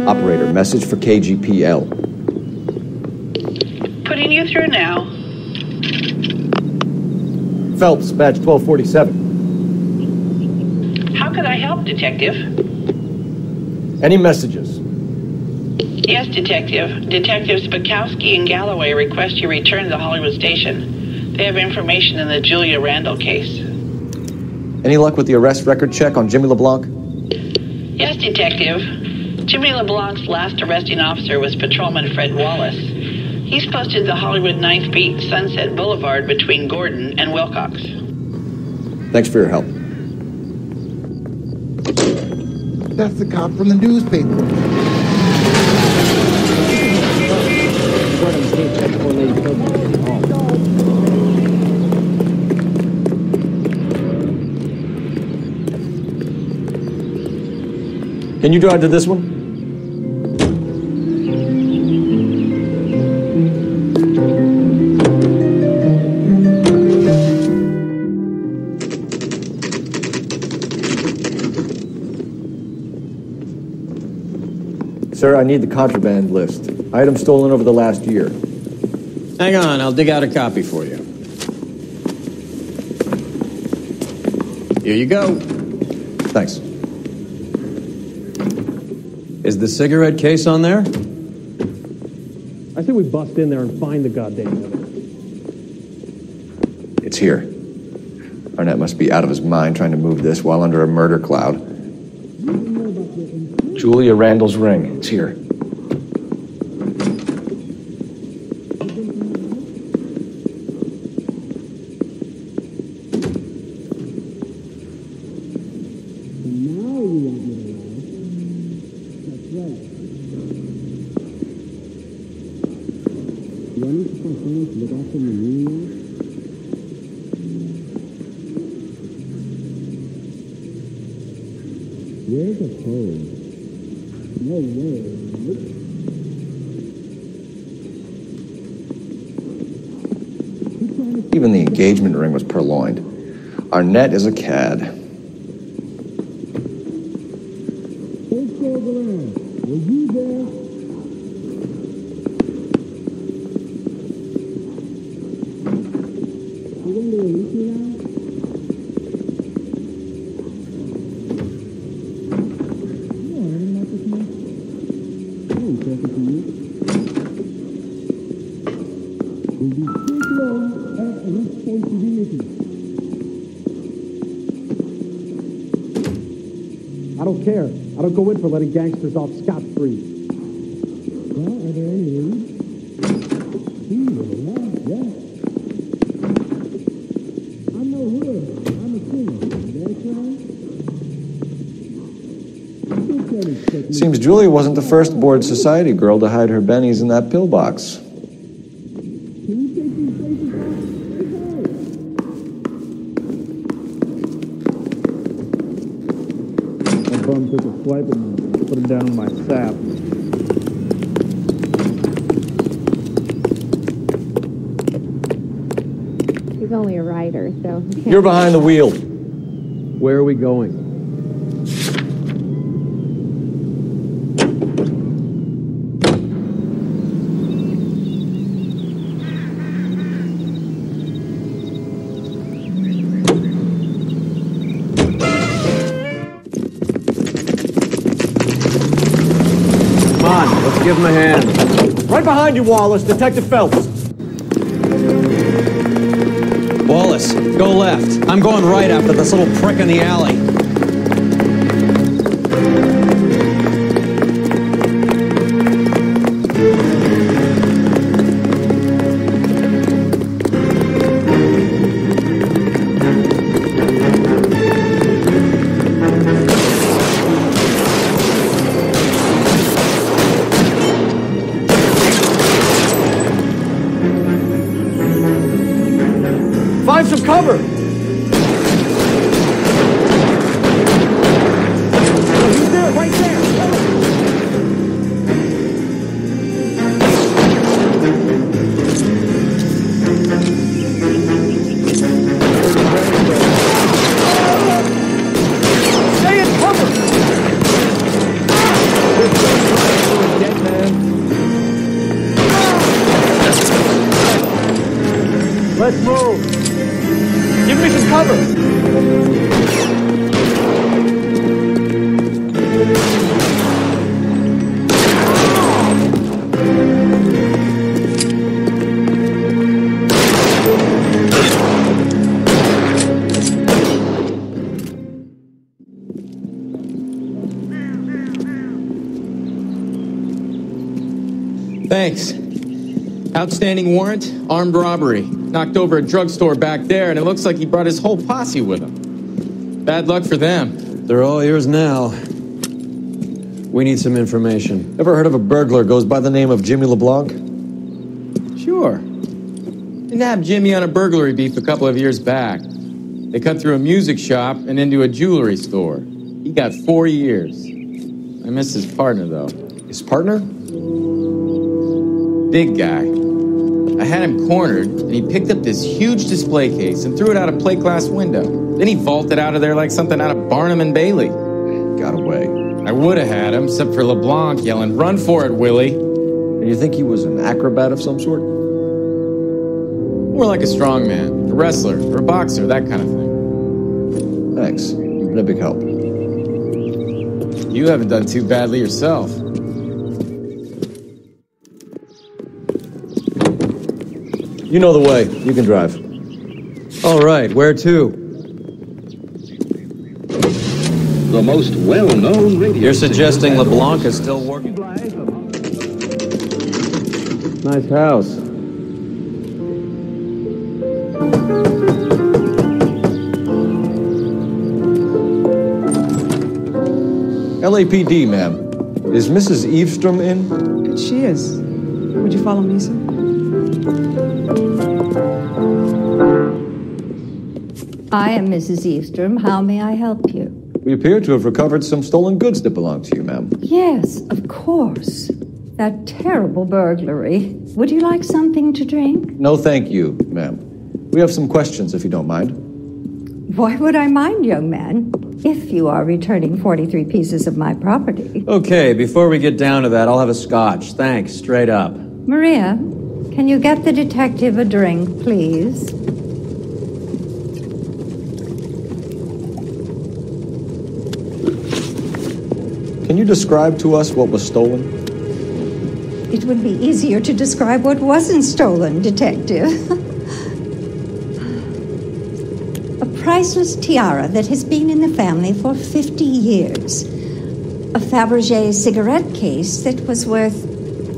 Operator, message for KGPL. Putting you through now. Phelps, badge 1247. How could I help, Detective? Any messages? Yes, Detective. Detectives Bukowski and Galloway request you return to the Hollywood station. They have information in the Julia Randall case. Any luck with the arrest record check on Jimmy LeBlanc? Yes, Detective. Jimmy LeBlanc's last arresting officer was Patrolman Fred Wallace. He's posted the Hollywood 9th Beat, Sunset Boulevard between Gordon and Wilcox. Thanks for your help. That's the cop from the newspaper. Can you drive to this one? Sir, I need the contraband list. Items stolen over the last year. Hang on, I'll dig out a copy for you. Here you go. Thanks. Is the cigarette case on there? I say we bust in there and find the goddamn evidence. It's here. Arnett must be out of his mind trying to move this while under a murder cloud. Julia Randall's ring. It's here. Where's the phone? No way. Even the engagement ring was purloined. Arnett is a cad. Were you there? You going to release me now? I don't care. I don't go in for letting gangsters off scot-free. Well, are there any leads? Yeah. I'm no hood. I'm a singer. That's right. Seems Julia wasn't the first bored society girl to hide her bennies in that pillbox. bum took a swipe at me. Put him down in my sap. He's only a rider, so... You're behind the wheel. Where are we going? Give him a hand. Right behind you, Wallace. Detective Phelps. Wallace, go left. I'm going right after this little prick in the alley. Find some cover! He's there, right there! Stay in cover! Dead man. Let's move! Give me some cover! Thanks. Outstanding warrant, armed robbery. Knocked over a drugstore back there, and it looks like he brought his whole posse with him. Bad luck for them. They're all yours now. We need some information. Ever heard of a burglar goes by the name of Jimmy LeBlanc? Sure. Nabbed Jimmy on a burglary beef a couple of years back. They cut through a music shop and into a jewelry store. He got 4 years. I miss his partner, though. His partner? Big guy. I had him cornered, and he picked up this huge display case and threw it out a plate glass window. Then he vaulted out of there like something out of Barnum and Bailey. Got away. I would have had him, except for LeBlanc yelling, "Run for it, Willie!" And you think he was an acrobat of some sort? More like a strongman, a wrestler, or a boxer, that kind of thing. Thanks. You've been a big help. You haven't done too badly yourself. You know the way. You can drive. All right, where to? The most well-known radio. You're suggesting LeBlanc is still working? Nice house. LAPD, ma'am. Is Mrs. Eavestrom in? She is. Would you follow me, sir? I am Mrs. Eavestrom. How may I help you? We appear to have recovered some stolen goods that belong to you, ma'am. Yes, of course. That terrible burglary. Would you like something to drink? No, thank you, ma'am. We have some questions, if you don't mind. Why would I mind, young man? If you are returning 43 pieces of my property. Okay, before we get down to that, I'll have a scotch. Thanks, straight up. Maria, can you get the detective a drink, please? Can you describe to us what was stolen? It would be easier to describe what wasn't stolen, Detective. A priceless tiara that has been in the family for 50 years. A Fabergé cigarette case that was worth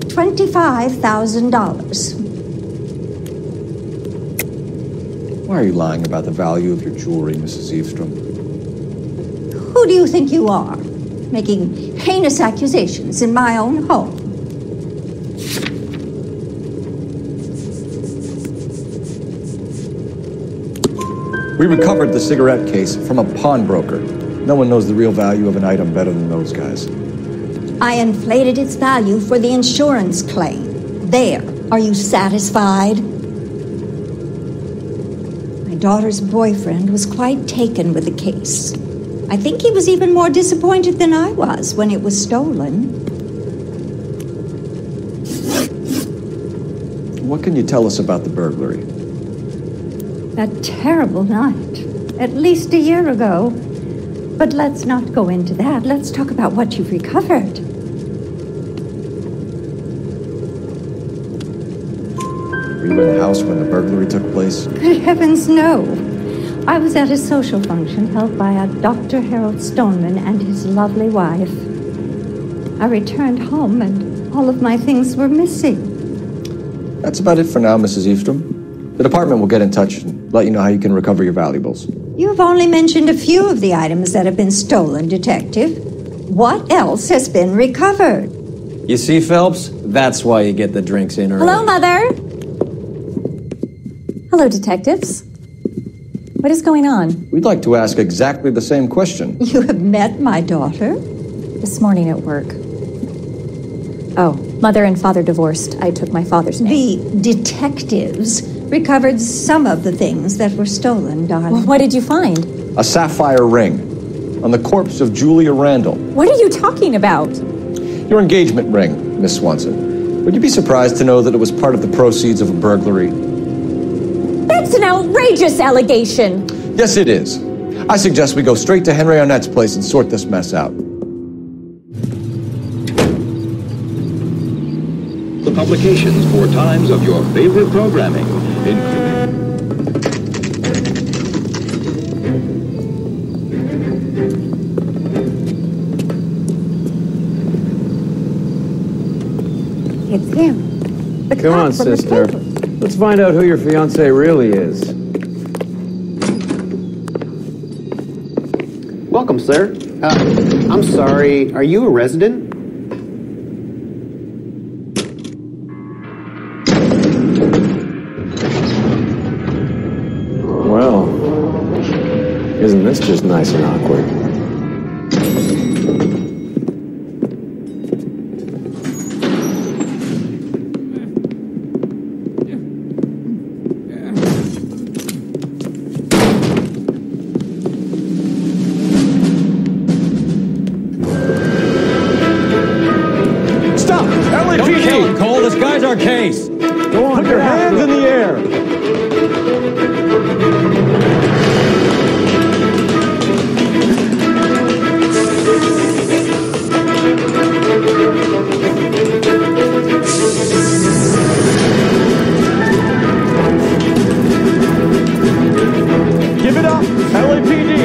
$25,000. Why are you lying about the value of your jewelry, Mrs. Eavestrom? Who do you think you are? Making heinous accusations in my own home. We recovered the cigarette case from a pawnbroker. No one knows the real value of an item better than those guys. I inflated its value for the insurance claim. There. Are you satisfied? My daughter's boyfriend was quite taken with the case. I think he was even more disappointed than I was when it was stolen. What can you tell us about the burglary? A terrible night. At least a year ago. But let's not go into that. Let's talk about what you've recovered. Were you in the house when the burglary took place? Good heavens, no. I was at a social function held by a Dr. Harold Stoneman and his lovely wife. I returned home and all of my things were missing. That's about it for now, Mrs. Eastrom. The department will get in touch and let you know how you can recover your valuables. You've only mentioned a few of the items that have been stolen, Detective. What else has been recovered? You see, Phelps? That's why you get the drinks in early. Hello, Mother. Hello, detectives. What is going on? We'd like to ask exactly the same question. You have met my daughter? This morning at work. Oh, mother and father divorced. I took my father's name. The detectives recovered some of the things that were stolen, darling. Well, what did you find? A sapphire ring on the corpse of Julia Randall. What are you talking about? Your engagement ring, Miss Swanson. Would you be surprised to know that it was part of the proceeds of a burglary? That's an outrageous allegation. Yes, it is. I suggest we go straight to Henry Arnett's place and sort this mess out. The publications for times of your favorite programming, including... It's him. Come on, sister. Let's find out who your fiancé really is. Welcome, sir. I'm sorry, are you a resident? Well, isn't this just nice and awkward? Case. Go on, put your hands in the air. Give it up, LAPD.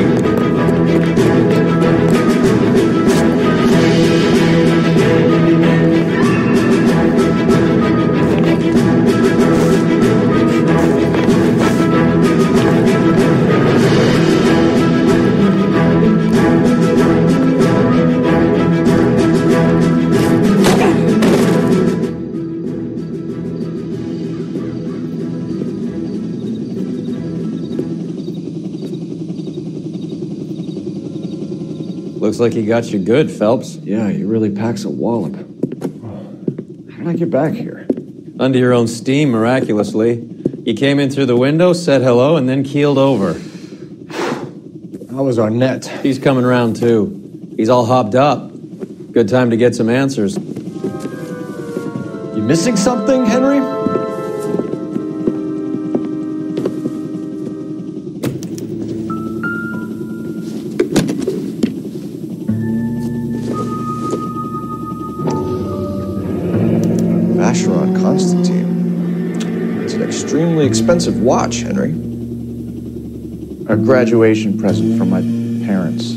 Looks like he got you good, Phelps. Yeah, he really packs a wallop. How'd I get back here? Under your own steam, miraculously. You came in through the window, said hello, and then keeled over. How was Arnett? He's coming round, too. He's all hopped up. Good time to get some answers. You missing something, Henry? Constantine. It's an extremely expensive watch, Henry. A graduation present from my parents.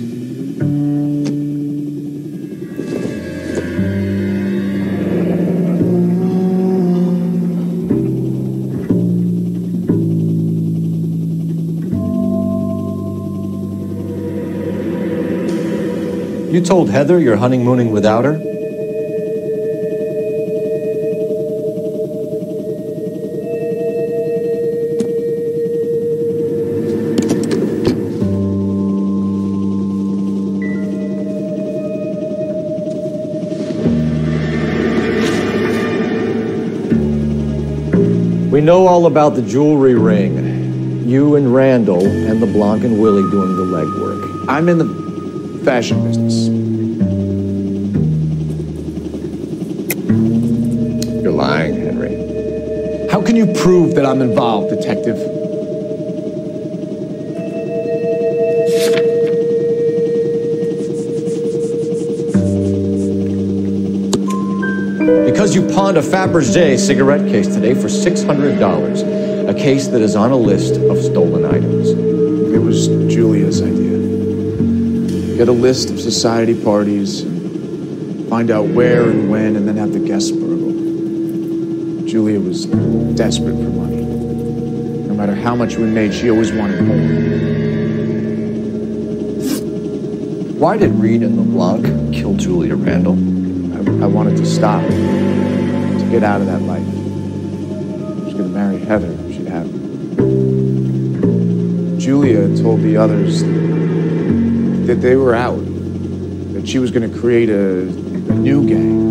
You told Heather you're honeymooning without her? know all about the jewelry ring. You and Randall and LeBlanc and Willie doing the legwork. I'm in the fashion business. You're lying, Henry. How can you prove that I'm involved, detective? Because you pawned a Fabergé cigarette case today for $600. A case that is on a list of stolen items. It was Julia's idea. Get a list of society parties, find out where and when, and then have the guests burgle. Julia was desperate for money. No matter how much we made, she always wanted more. Why did Reed and LeBlanc kill Julia Randall? I wanted to stop, to get out of that life. I was going to marry Heather. She'd have me. Julia told the others that they were out, that she was going to create a new gang.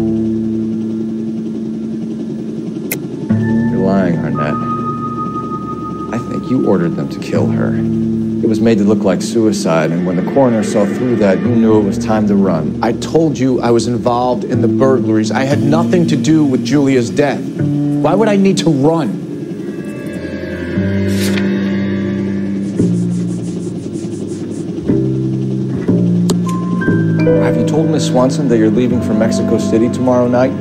You're lying, Arnett. I think you ordered them to kill her. It was made to look like suicide, and when the coroner saw through that, you knew it was time to run. I told you I was involved in the burglaries. I had nothing to do with Julia's death. Why would I need to run? Have you told Miss Swanson that you're leaving for Mexico City tomorrow night?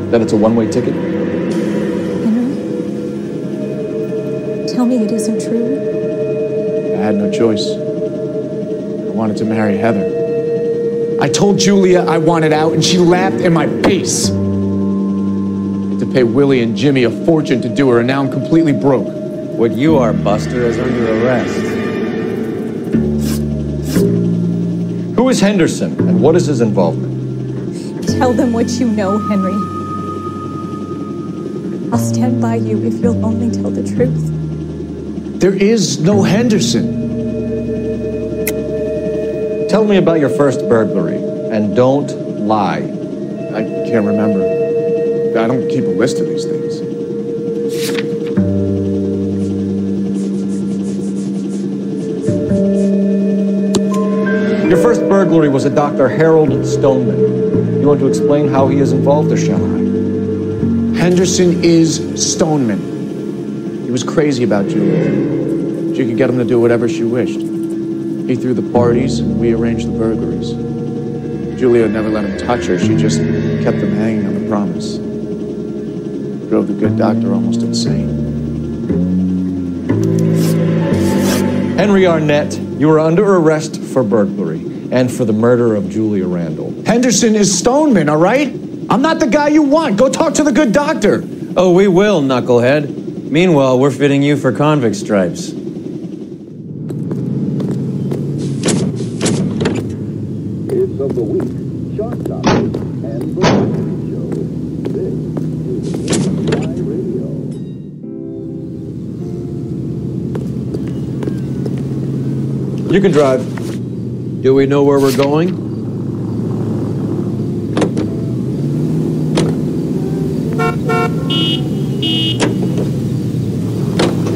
That it's a one-way ticket? Henry? Tell me it isn't true. I had no choice. I wanted to marry Heather. I told Julia I wanted out, and she laughed in my face. I had to pay Willie and Jimmy a fortune to do her, and now I'm completely broke. What you are, Buster, is under arrest. Who is Henderson, and what is his involvement? Tell them what you know, Henry. I'll stand by you if you'll only tell the truth. There is no Henderson. Tell me about your first burglary, and don't lie. I can't remember. I don't keep a list of these things. Your first burglary was a Dr. Harold Stoneman. You want to explain how he is involved, or shall I? Henderson is Stoneman. He was crazy about Julia. She could get him to do whatever she wished. He threw the parties, and we arranged the burglaries. Julia never let him touch her. She just kept him hanging on the promise. Drove the good doctor almost insane. Henry Arnett, you are under arrest for burglary and for the murder of Julia Randall. Henderson is Stoneman, all right? I'm not the guy you want. Go talk to the good doctor. Oh, we will, knucklehead. Meanwhile, we're fitting you for convict stripes. Hits of the week, short topics, and variety show. This is Noire Radio. You can drive. Do we know where we're going?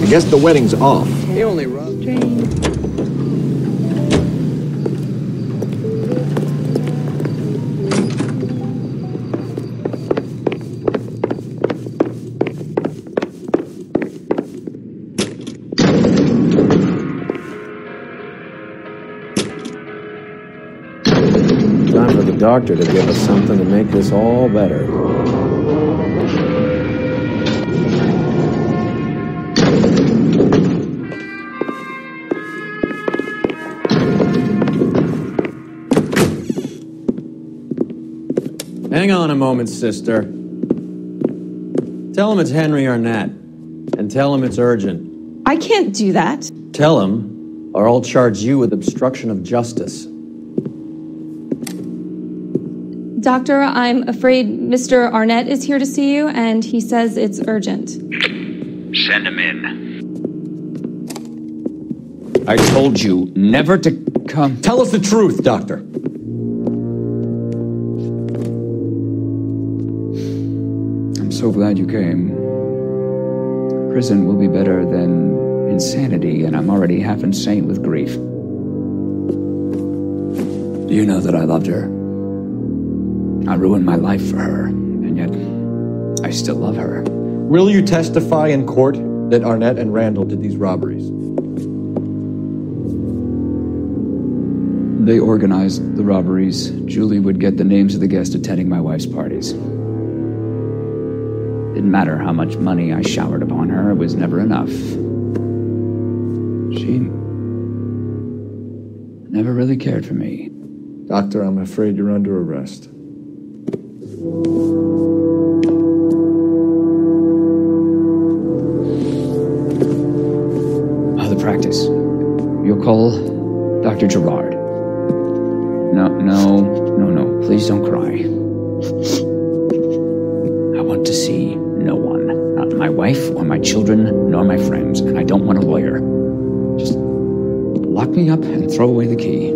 I guess the wedding's off. He only runs. Time for the doctor to give us something to make this all better. Hang on a moment, sister. Tell him it's Henry Arnett, and tell him it's urgent. I can't do that. Tell him, or I'll charge you with obstruction of justice. Doctor, I'm afraid Mr. Arnett is here to see you, and he says it's urgent. Send him in. I told you never to come. Tell us the truth, doctor. I'm so glad you came. Prison will be better than insanity, and I'm already half insane with grief. You know that I loved her. I ruined my life for her, and yet I still love her. Will you testify in court that Arnett and Randall did these robberies? They organized the robberies. Julie would get the names of the guests attending my wife's parties. Didn't matter how much money I showered upon her, it was never enough. She never really cared for me. Doctor, I'm afraid you're under arrest. The practice. You'll call Dr. Gerard. No. Please don't cry. I want to see no one. Not my wife or my children, nor my friends. And I don't want a lawyer. Just lock me up and throw away the key.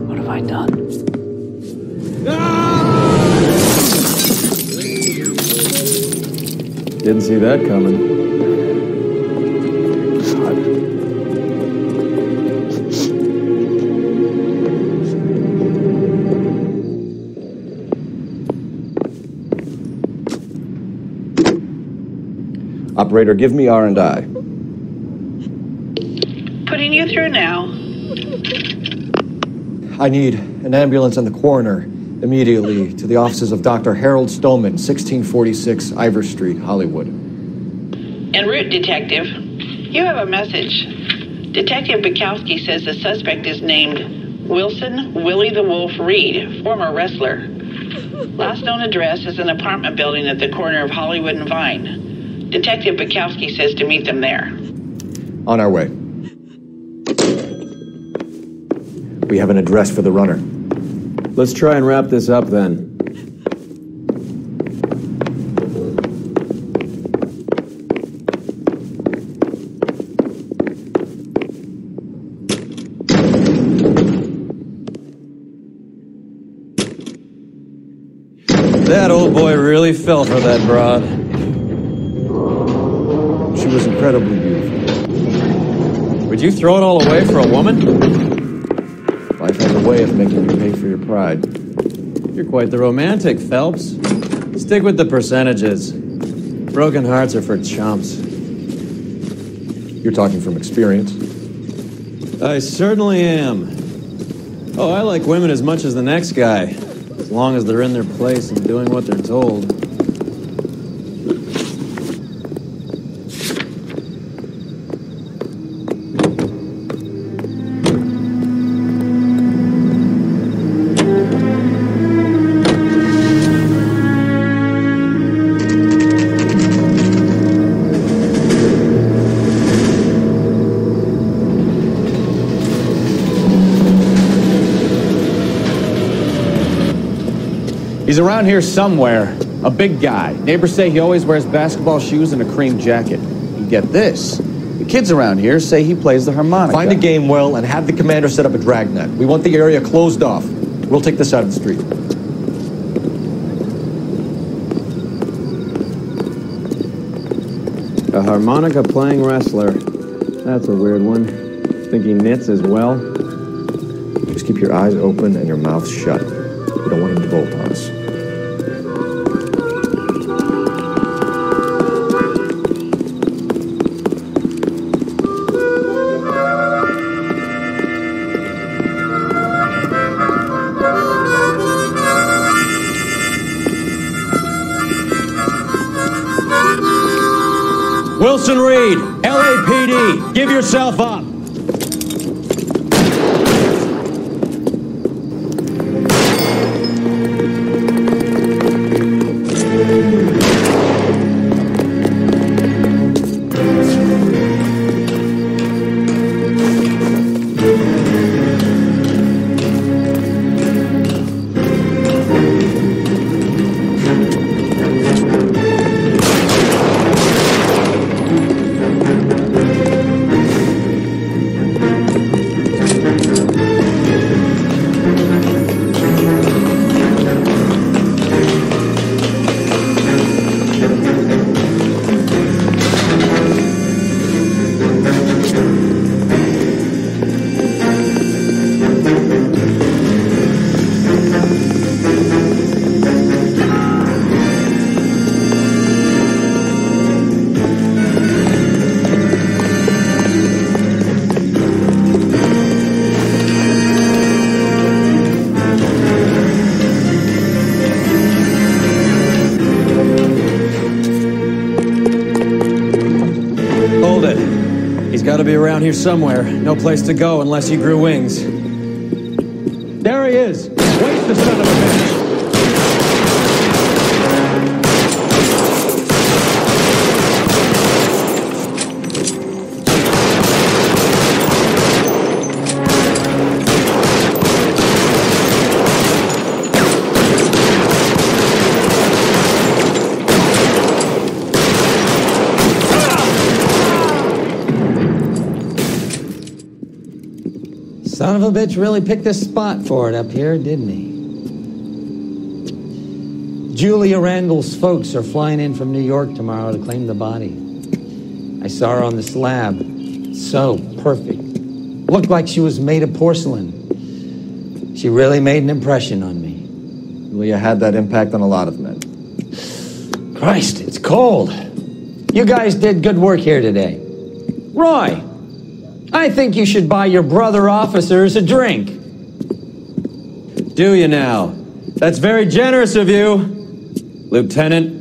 What have I done? Didn't see that coming. Operator, give me R&I. Putting you through now. I need an ambulance and the coroner immediately to the offices of Dr. Harold Stoneman, 1646 Ivor Street, Hollywood. En route, Detective. You have a message. Detective Bukowski says the suspect is named Wilson Willie the Wolf Reed, former wrestler. Last known address is an apartment building at the corner of Hollywood and Vine. Detective Bukowski says to meet them there. On our way. We have an address for the runner. Let's try and wrap this up then. That old boy really fell for that broad. She was incredibly beautiful. Would you throw it all away for a woman? Life has a way of making you pay for your pride. You're quite the romantic, Phelps. Stick with the percentages. Broken hearts are for chumps. You're talking from experience. I certainly am. Oh, I like women as much as the next guy, as long as they're in their place and doing what they're told. He's around here somewhere. A big guy. Neighbors say he always wears basketball shoes and a cream jacket. You get this. The kids around here say he plays the harmonica. Find a game well and have the commander set up a dragnet. We want the area closed off. We'll take this out of the street. A harmonica playing wrestler. That's a weird one. Think he knits as well? Just keep your eyes open and your mouth shut. We don't want him to bolt on us. Wilson Reed, LAPD, give yourself up. Nailed it. He's got to be around here somewhere. No place to go unless he grew wings. There he is. Wait, the son of a bitch. Son of a bitch really picked a spot for it up here, didn't he? Julia Randall's folks are flying in from New York tomorrow to claim the body. I saw her on the slab. So perfect. Looked like she was made of porcelain. She really made an impression on me. Julia had that impact on a lot of men. Christ, it's cold. You guys did good work here today. Roy, I think you should buy your brother officers a drink. Do you now? That's very generous of you, Lieutenant